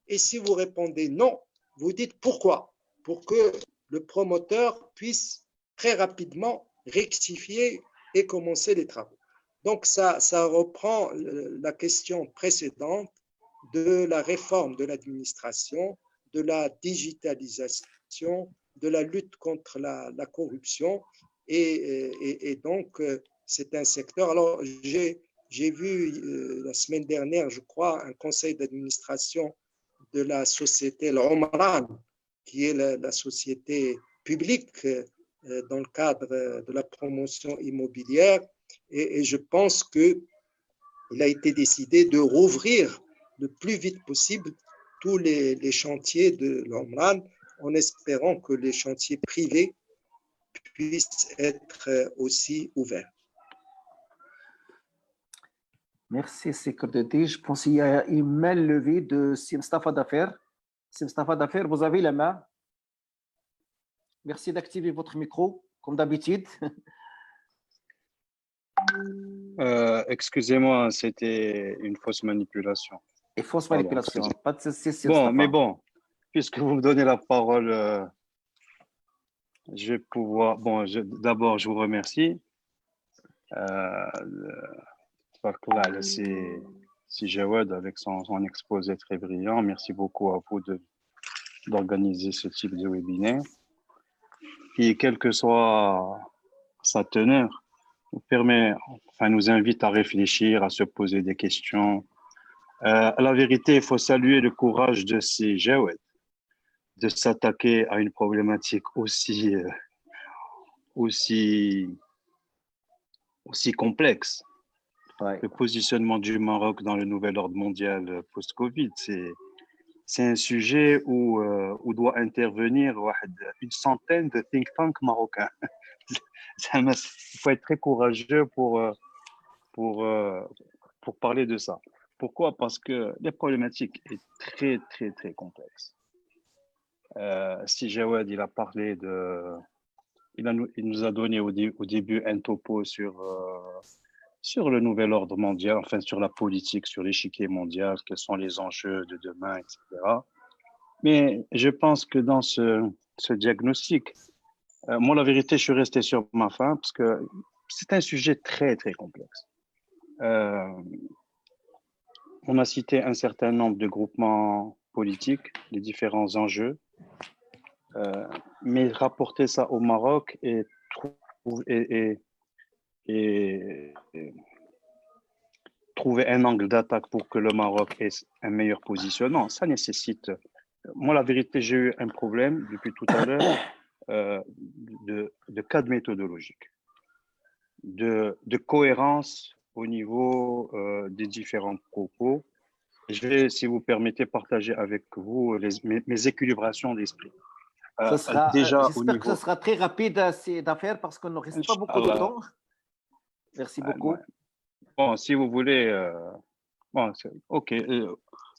Et si vous répondez non, vous dites pourquoi, pour que le promoteur puisse très rapidement rectifier et commencer les travaux. Donc, ça reprend la question précédente de la réforme de l'administration, de la digitalisation, de la lutte contre la corruption. Et donc, c'est un secteur. Alors, j'ai vu la semaine dernière, je crois, un conseil d'administration de la société l'Omran, qui est la société publique dans le cadre de la promotion immobilière. Et je pense qu'il a été décidé de rouvrir le plus vite possible tous les chantiers de l'Omran, en espérant que les chantiers privés puissent être aussi ouverts. Merci, Secrétaire. Je pense qu'il y a une main levée de Simstafa Dafer. Simstafa Dafer, vous avez la main. Merci d'activer votre micro, comme d'habitude. Excusez-moi, c'était une fausse manipulation. Et fausse Pardon, manipulation. excusez. Pas de souci, Bon, Simstafa. mais bon, puisque vous me donnez la parole, je vais pouvoir. Bon, d'abord, je vous remercie. C'est Jawad avec son exposé très brillant. Merci beaucoup à vous d'organiser ce type de webinaire qui, quelle que soit sa teneur, nous invite à réfléchir, à se poser des questions. À la vérité, il faut saluer le courage de ces Jawad de s'attaquer à une problématique aussi complexe. Ouais. Le positionnement du Maroc dans le nouvel ordre mondial post-Covid, c'est un sujet où doit intervenir une centaine de think tanks marocains. Il faut être très courageux pour parler de ça. Pourquoi? Parce que la problématique est très, très, très complexe. Si Jawad, il a parlé il nous a donné au début un topo sur le nouvel ordre mondial, enfin sur la politique, sur l'échiquier mondial, quels sont les enjeux de demain, etc. Mais je pense que dans ce diagnostic, moi, la vérité, je suis resté sur ma faim parce que c'est un sujet très, très complexe. On a cité un certain nombre de groupements politiques, les différents enjeux, mais rapporter ça au Maroc et trouver un angle d'attaque pour que le Maroc ait un meilleur positionnement, ça nécessite moi, la vérité, j'ai eu un problème depuis tout à l'heure de cadre méthodologique, de cohérence au niveau des différents propos. Je vais, si vous permettez, partager avec vous mes équilibrations d'esprit. Déjà, au J'espère que ce niveau. sera très rapide d'affaires parce qu'on ne reste pas beaucoup de Inch'Allah. temps. Merci beaucoup. Bon, si vous voulez, bon, ok,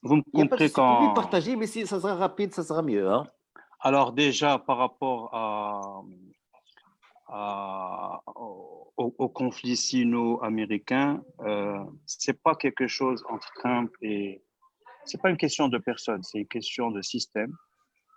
vous me Il y a pas de comprenez souci, vous pouvez quand. partager, mais si ça sera rapide, ça sera mieux. Hein. Alors déjà, par rapport au conflit sino-américain, c'est pas quelque chose entre Trump et. C'est pas une question de personne, c'est une question de système.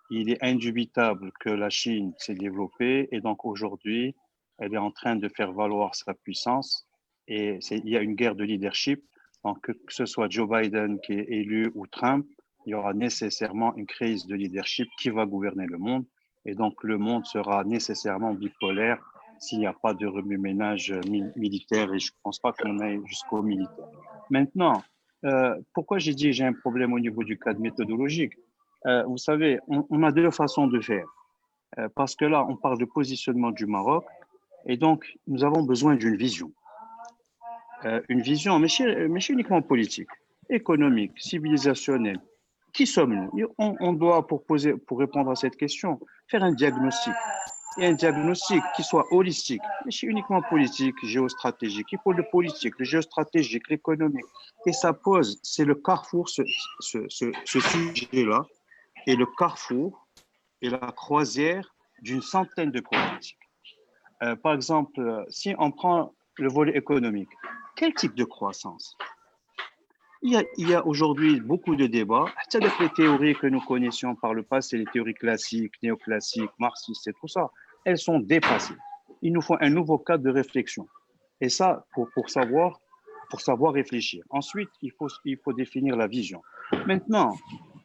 Il est indubitable que la Chine s'est développée et donc aujourd'hui, elle est en train de faire valoir sa puissance et il y a une guerre de leadership. Donc, que ce soit Joe Biden qui est élu ou Trump, il y aura nécessairement une crise de leadership qui va gouverner le monde et donc le monde sera nécessairement bipolaire s'il n'y a pas de remue-ménage militaire et je ne pense pas qu'on aille jusqu'au militaire. Maintenant, pourquoi j'ai dit j'ai un problème au niveau du cadre méthodologique? Vous savez, on a deux façons de faire. Parce que là, on parle de positionnement du Maroc et donc nous avons besoin d'une vision. Une vision, mais uniquement politique, économique, civilisationnelle. Qui sommes-nous? On doit, pour répondre à cette question, faire un diagnostic. Et un diagnostic qui soit holistique, mais uniquement politique, géostratégique. Il faut le politique, le géostratégique, l'économique. Et ça pose, c'est le carrefour, ce sujet-là, est le carrefour et la croisière d'une centaine de problématiques. Par exemple, si on prend le volet économique, quel type de croissance? Il y a aujourd'hui beaucoup de débats. C'est-à-dire que les théories que nous connaissions par le passé, les théories classiques, néoclassiques, marxistes et tout ça, elles sont dépassées. Il nous faut un nouveau cadre de réflexion. Et ça, pour savoir réfléchir. Ensuite, il faut définir la vision. Maintenant,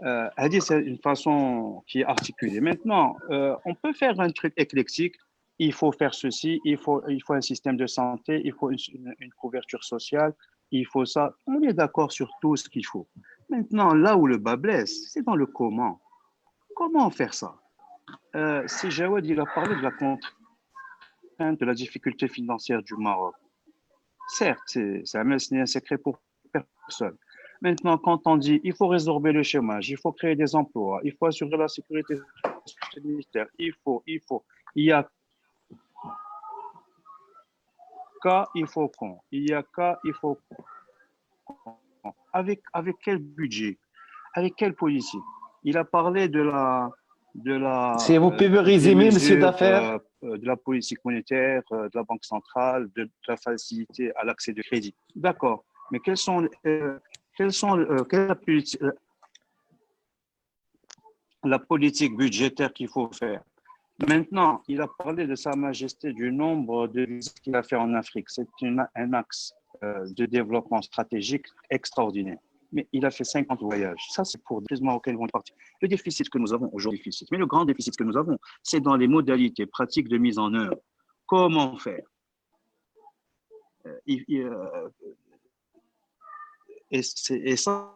c'est une façon qui est articulée. Maintenant, on peut faire un truc éclectique. Il faut faire ceci, il faut un système de santé, il faut une couverture sociale, il faut ça. On est d'accord sur tout ce qu'il faut. Maintenant, là où le bas blesse, c'est dans le comment. Comment faire ça? Si Jawad, il a parlé de la contrainte, de la difficulté financière du Maroc. Certes, c'est un secret pour personne. Maintenant, quand on dit il faut résorber le chômage, il faut créer des emplois, il faut assurer la sécurité militaire, il y a qu'à, il faut qu'on, il y a qu'à, il faut qu'on. Avec quel budget? Avec quelle politique? Il a parlé de Si vous pouvez résumer, monsieur Dafer. De la politique monétaire, de la Banque centrale, de la facilité à l'accès de crédit. D'accord. Mais quelle la politique budgétaire qu'il faut faire? Maintenant, il a parlé de Sa Majesté du nombre de visites qu'il a fait en Afrique. C'est un axe de développement stratégique extraordinaire. Mais il a fait 50 voyages. Ça, c'est pour les Marocains vont partir. Le déficit que nous avons aujourd'hui, mais le grand déficit que nous avons, c'est dans les modalités pratiques de mise en œuvre. Comment faire? Et ça,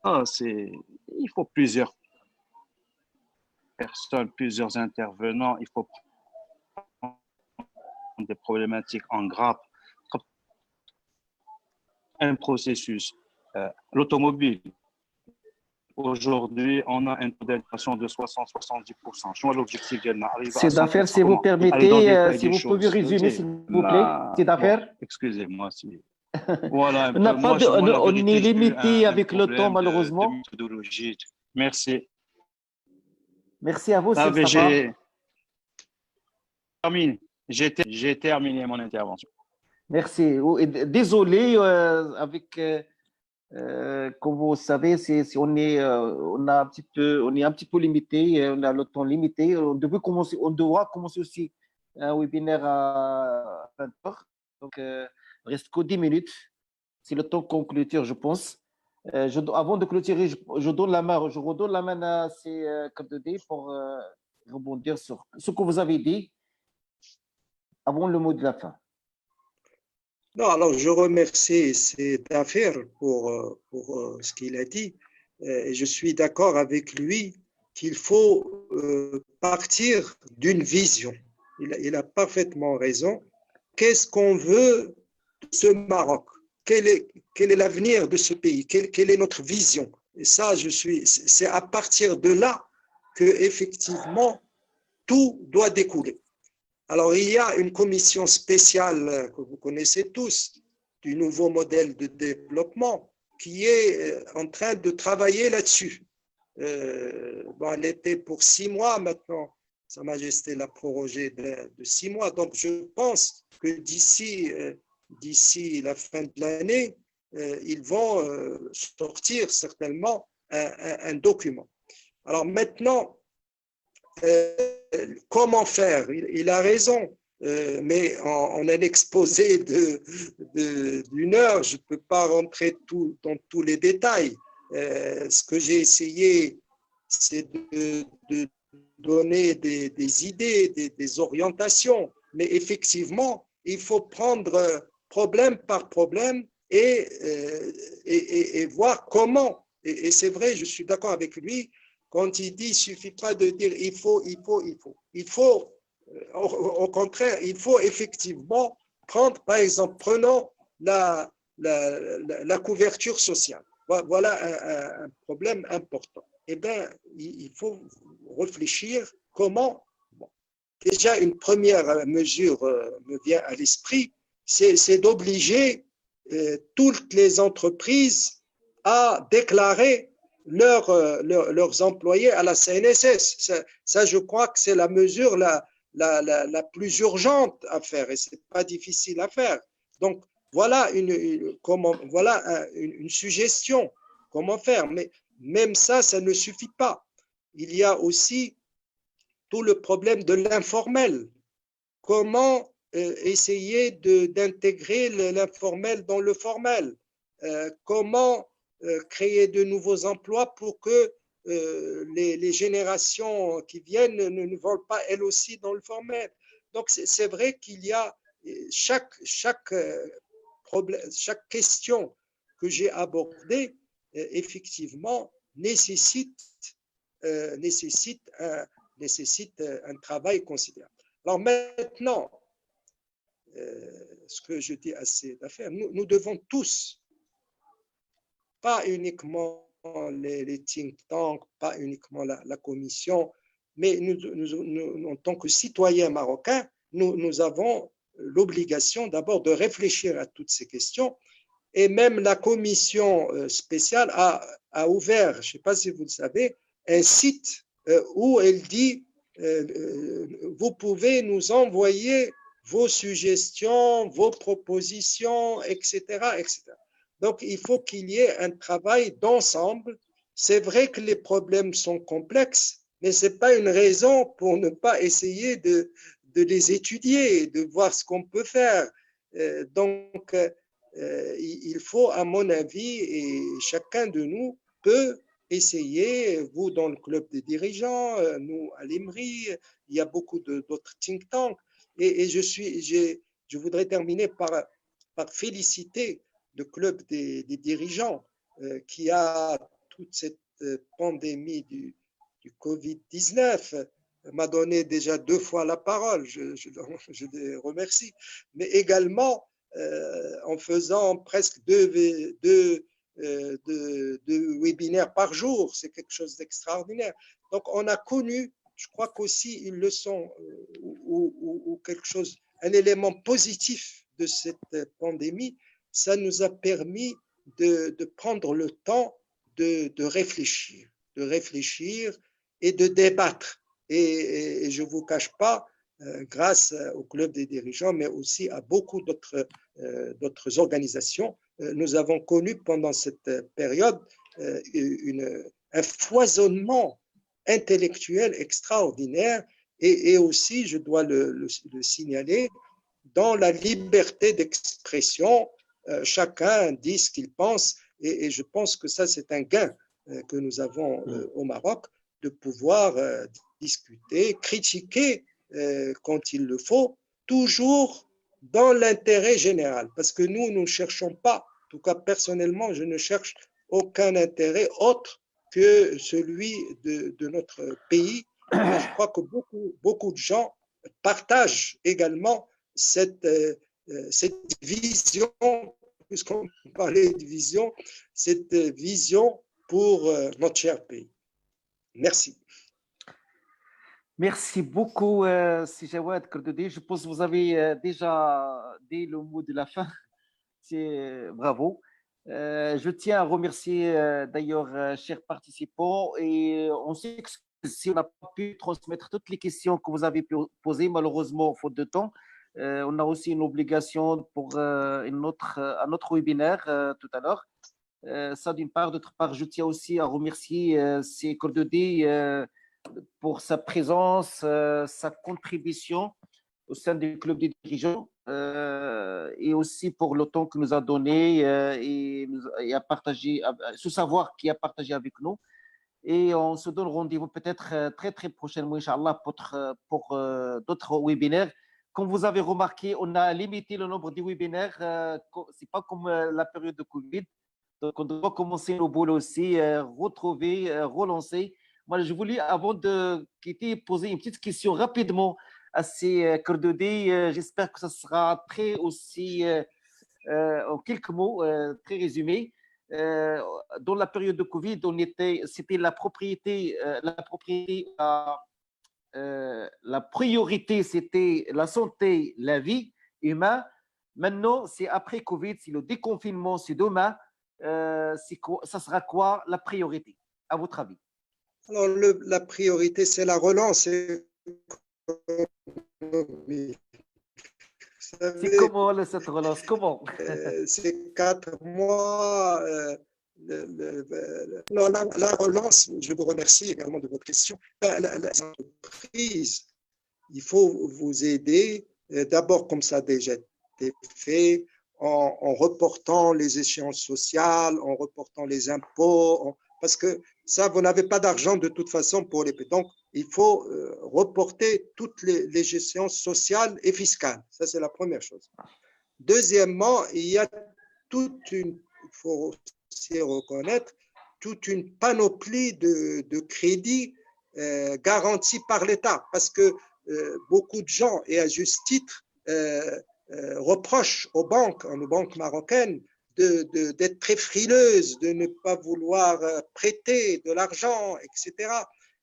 il faut plusieurs personnes, plusieurs intervenants. Il faut prendre des problématiques en grappe. Un processus. L'automobile. Aujourd'hui, on a un taux d'intégration de 60-70%. Je vois l'objectif d'arriver à 100%. C'est d'affaires, si vous permettez, si vous pouvez résumer, s'il vous plaît. C'est d'affaires. Excusez-moi. Voilà. On est limité avec le temps, malheureusement. Merci. Merci à vous, c'est J'ai terminé mon intervention. Merci. Désolé, comme vous savez, on est un petit peu limité, on a le temps limité. On doit commencer aussi un webinaire à 20h. Donc, il ne reste que 10 minutes. C'est le temps qu'on clôture, je pense. Avant de clôturer, je redonne la main à C2D pour rebondir sur ce que vous avez dit avant le mot de la fin. Non, alors je remercie cette affaire pour ce qu'il a dit et je suis d'accord avec lui qu'il faut partir d'une vision. Il a parfaitement raison. Qu'est-ce qu'on veut de ce Maroc? Quel est l'avenir de ce pays? Quelle est notre vision? Et ça, c'est à partir de là que effectivement tout doit découler. Alors, il y a une commission spéciale que vous connaissez tous du nouveau modèle de développement qui est en train de travailler là-dessus. Elle était pour 6 mois maintenant. Sa Majesté l'a prorogé de 6 mois. Donc, je pense que d'ici la fin de l'année, ils vont sortir certainement un document. Alors maintenant, comment faire? Il a raison, mais en un exposé d'une heure, je ne peux pas rentrer dans tous les détails. Ce que j'ai essayé, c'est de donner des idées, des orientations, mais effectivement, il faut prendre problème par problème et voir comment. Et c'est vrai, je suis d'accord avec lui, quand il dit, il ne suffit pas de dire il faut. Au contraire, il faut effectivement prendre, par exemple, prenons la couverture sociale. Voilà un problème important. Eh bien, il faut réfléchir comment. Bon, déjà, une première mesure me vient à l'esprit, c'est d'obliger toutes les entreprises à déclarer leurs employés à la CNSS. Ça, je crois que c'est la mesure la plus urgente à faire et ce n'est pas difficile à faire. Donc, voilà une suggestion. Comment faire? Mais même ça ne suffit pas. Il y a aussi tout le problème de l'informel. Comment essayer d'intégrer l'informel dans le formel? Comment créer de nouveaux emplois pour que les générations qui viennent ne volent pas elles aussi dans le formel? Donc, c'est vrai qu'il y a chaque question que j'ai abordée, effectivement, nécessite un travail considérable. Alors maintenant, ce que je dis à ces affaires, nous devons tous, pas uniquement les think tanks, pas uniquement la commission, mais nous, en tant que citoyens marocains, nous avons l'obligation d'abord de réfléchir à toutes ces questions. Et même la commission spéciale a ouvert, je ne sais pas si vous le savez, un site où elle dit vous pouvez nous envoyer vos suggestions, vos propositions, etc., etc. Donc, il faut qu'il y ait un travail d'ensemble. C'est vrai que les problèmes sont complexes, mais ce n'est pas une raison pour ne pas essayer de les étudier, de voir ce qu'on peut faire. Donc, il faut, à mon avis, et chacun de nous peut essayer, vous dans le club des dirigeants, nous à l'IMRI, il y a beaucoup d'autres think tanks, et je voudrais terminer par féliciter le club des dirigeants qui a toute cette pandémie du Covid-19 m'a donné déjà 2 fois la parole, je les remercie, mais également en faisant presque deux webinaires par jour, c'est quelque chose d'extraordinaire. Donc on a connu, je crois qu'aussi une leçon ou quelque chose, un élément positif de cette pandémie, ça nous a permis de prendre le temps de réfléchir et de débattre. Et je ne vous cache pas, grâce au club des dirigeants, mais aussi à beaucoup d'autres organisations, nous avons connu pendant cette période un foisonnement intellectuel extraordinaire et aussi, je dois le signaler, dans la liberté d'expression, chacun dit ce qu'il pense et je pense que ça, c'est un gain que nous avons au Maroc, de pouvoir discuter, critiquer quand il le faut, toujours dans l'intérêt général. Parce que nous ne cherchons pas, en tout cas personnellement, je ne cherche aucun intérêt autre que celui de notre pays. Et je crois que beaucoup de gens partagent également cette vision, puisqu'on parlait de vision, cette vision pour notre cher pays. Merci. Merci beaucoup, Si Jawad Kordodi. Je pense que vous avez déjà dit le mot de la fin. C'est bravo. Je tiens à remercier d'ailleurs, chers participants, et on s'excuse si on n'a pas pu transmettre toutes les questions que vous avez posées, malheureusement, faute de temps. On a aussi une obligation pour un autre webinaire tout à l'heure. Ça d'une part. D'autre part, je tiens aussi à remercier ces Kordodi pour sa présence, sa contribution au sein du club des dirigeants, et aussi pour le temps qu'il nous a donné et a partagé, ce savoir qu'il a partagé avec nous. Et on se donne rendez-vous peut-être très très prochainement, Inch'Allah, pour d'autres webinaires. Comme vous avez remarqué, on a limité le nombre de webinaires. C'est pas comme la période de Covid. Donc, on doit commencer nos boulot aussi, retrouver, relancer. Moi, je voulais, avant de quitter, poser une petite question rapidement à ces Kordodi. J'espère que ça sera très aussi, en quelques mots, très résumé. Dans la période de Covid, c'était la priorité, la priorité, c'était la santé, la vie humaine. Maintenant, c'est après Covid, c'est le déconfinement, c'est demain. Ça sera quoi la priorité, à votre avis? Alors, la priorité, c'est la relance. C'est comment cette relance? Comment? Ces 4 mois, la relance, je vous remercie également de votre question. Les entreprises, il faut vous aider, d'abord comme ça a déjà été fait, en reportant les échéances sociales, en reportant les impôts, parce que ça, vous n'avez pas d'argent de toute façon pour les payer. Donc, il faut reporter toutes les échéances sociales et fiscales. Ça, c'est la première chose. Deuxièmement, il y a il faut aussi reconnaître, toute une panoplie de crédits garantis par l'État, parce que beaucoup de gens, et à juste titre, reprochent aux banques marocaines d'être très frileuses, de ne pas vouloir prêter de l'argent, etc.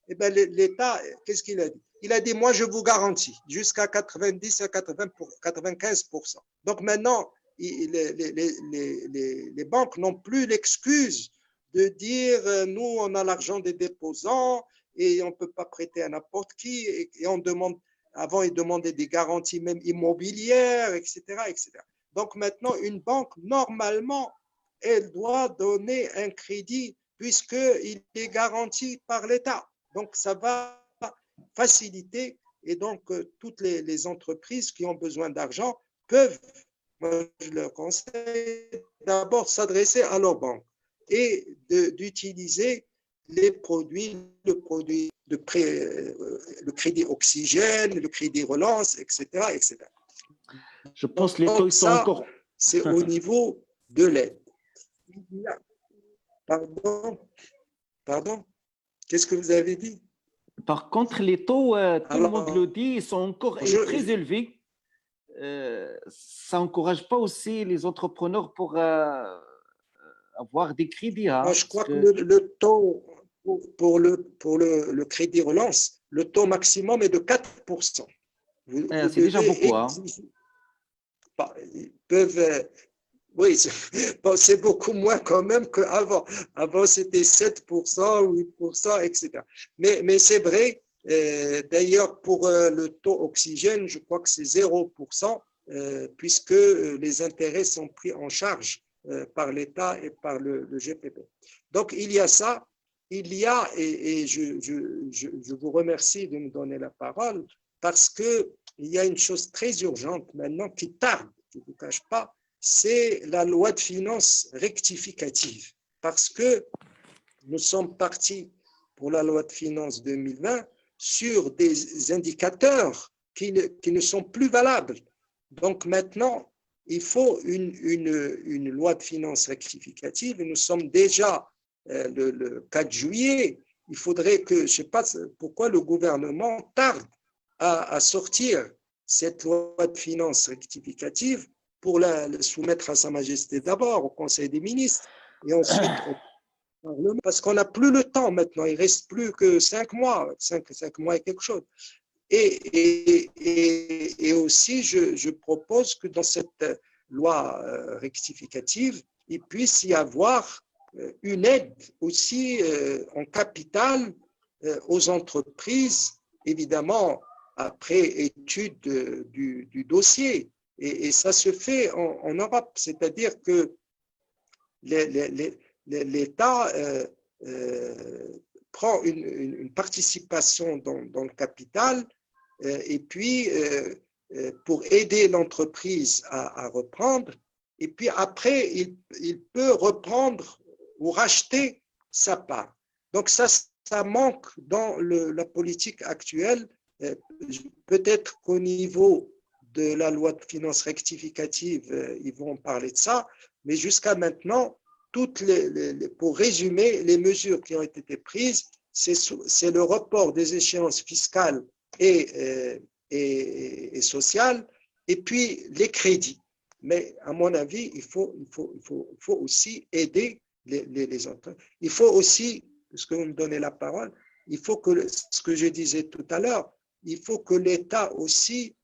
Eh bien, l'État, qu'est-ce qu'il a dit? Il a dit, moi, je vous garantis jusqu'à 90 à 95%. Donc maintenant, les banques n'ont plus l'excuse de dire, nous, on a l'argent des déposants et on ne peut pas prêter à n'importe qui. Et on demande, avant, ils demandaient des garanties même immobilières, etc., etc. Donc maintenant, une banque, normalement, elle doit donner un crédit puisqu'il est garanti par l'État. Donc, ça va faciliter, et donc toutes les entreprises qui ont besoin d'argent peuvent, moi je leur conseille, d'abord s'adresser à leur banque et d'utiliser le crédit oxygène, le crédit relance, etc., etc. Je pense que les taux sont encore. C'est au niveau de l'aide. Pardon, qu'est-ce que vous avez dit? Par contre, les taux, tout le monde le dit, ils sont encore très élevés. Ça n'encourage pas aussi les entrepreneurs pour avoir des crédits. Hein, je crois que le taux pour le crédit relance, le taux maximum est de 4%. C'est déjà beaucoup. Hein. Ils peuvent. Oui, c'est beaucoup moins quand même qu'avant. Avant, c'était 7%, 8%, etc. Mais c'est vrai. D'ailleurs, pour le taux oxygène, je crois que c'est 0%, puisque les intérêts sont pris en charge par l'État et par le GPP. Donc, il y a ça. Il y a, et je vous remercie de me donner la parole, parce qu'il y a une chose très urgente maintenant qui tarde, je ne vous cache pas, c'est la loi de finances rectificative. Parce que nous sommes partis pour la loi de finances 2020 sur des indicateurs qui ne sont plus valables. Donc maintenant, il faut une loi de finances rectificative et nous sommes déjà le 4 juillet, il faudrait que, je ne sais pas pourquoi le gouvernement tarde à sortir cette loi de finances rectificative pour la soumettre à Sa Majesté d'abord, au Conseil des ministres, et ensuite au Parlement, parce qu'on n'a plus le temps maintenant, il ne reste plus que 5 mois, 5 mois et quelque chose. Et aussi, je propose que dans cette loi rectificative, il puisse y avoir une aide aussi en capital aux entreprises, évidemment, après étude du dossier. Et ça se fait en Europe, c'est-à-dire que l'État prend une participation dans le capital et puis pour aider l'entreprise à reprendre, et puis après, il peut reprendre ou racheter sa part. Donc ça manque dans la politique actuelle. Peut-être qu'au niveau de la loi de finances rectificative, ils vont parler de ça, mais jusqu'à maintenant, pour résumer, les mesures qui ont été prises, c'est le report des échéances fiscales et sociales, et puis les crédits. Mais à mon avis, il faut aussi aider les autres. Il faut aussi, parce que vous me donnez la parole, il faut que, ce que je disais tout à l'heure, il faut que l'État aussi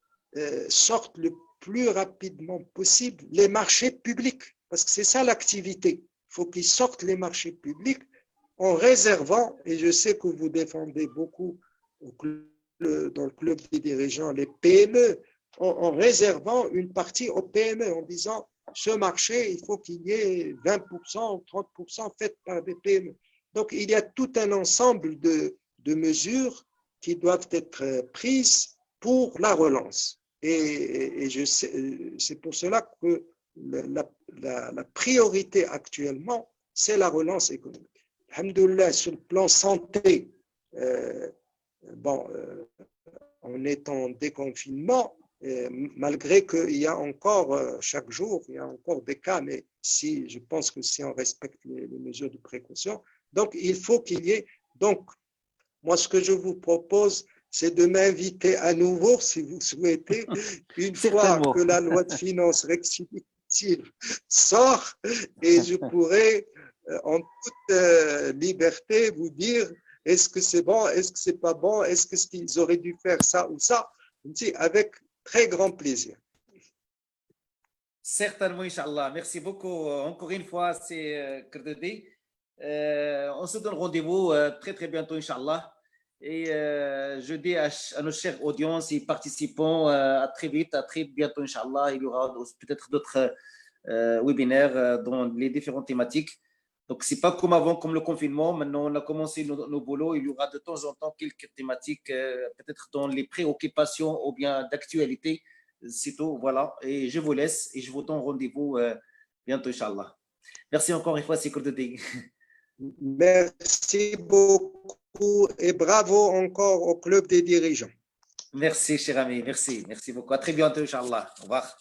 sorte le plus rapidement possible les marchés publics, parce que c'est ça l'activité. Il faut qu'ils sortent les marchés publics en réservant, et je sais que vous défendez beaucoup dans le club des dirigeants les PME, en réservant une partie aux PME, en disant ce marché, il faut qu'il y ait 20% ou 30% fait par des PME. Donc, il y a tout un ensemble de mesures qui doivent être prises pour la relance. Et c'est pour cela que la priorité actuellement, c'est la relance économique. Alhamdoulilah, sur le plan santé, on est en déconfinement, malgré qu'il y a encore, chaque jour, il y a encore des cas, mais je pense que si on respecte les mesures de précaution, donc il faut qu'il y ait. Donc, moi, ce que je vous propose, c'est de m'inviter à nouveau, si vous souhaitez, une fois que la loi de finances rectificative sort, et je pourrai en toute liberté vous dire est-ce que c'est bon, est-ce que c'est pas bon, est-ce qu'ils auraient dû faire ça ou ça, avec très grand plaisir. Certainement, Inch'Allah. Merci beaucoup. Encore une fois, c'est Krdedi. On se donne rendez-vous très très bientôt, Inch'Allah. Et je dis à nos chers audiences et participants à très vite, à très bientôt, Inch'Allah. Il y aura peut-être d'autres webinaires dans les différentes thématiques. Donc, ce n'est pas comme avant, comme le confinement. Maintenant, on a commencé nos boulots. Il y aura de temps en temps quelques thématiques, peut-être dans les préoccupations ou bien d'actualité. C'est tout, voilà. Et je vous laisse et je vous donne rendez-vous bientôt, Inch'Allah. Merci encore une fois, c'est Krdedi. Merci beaucoup et bravo encore au club des dirigeants. Merci, cher ami. Merci beaucoup. À très bientôt, Inch'Allah. Au revoir.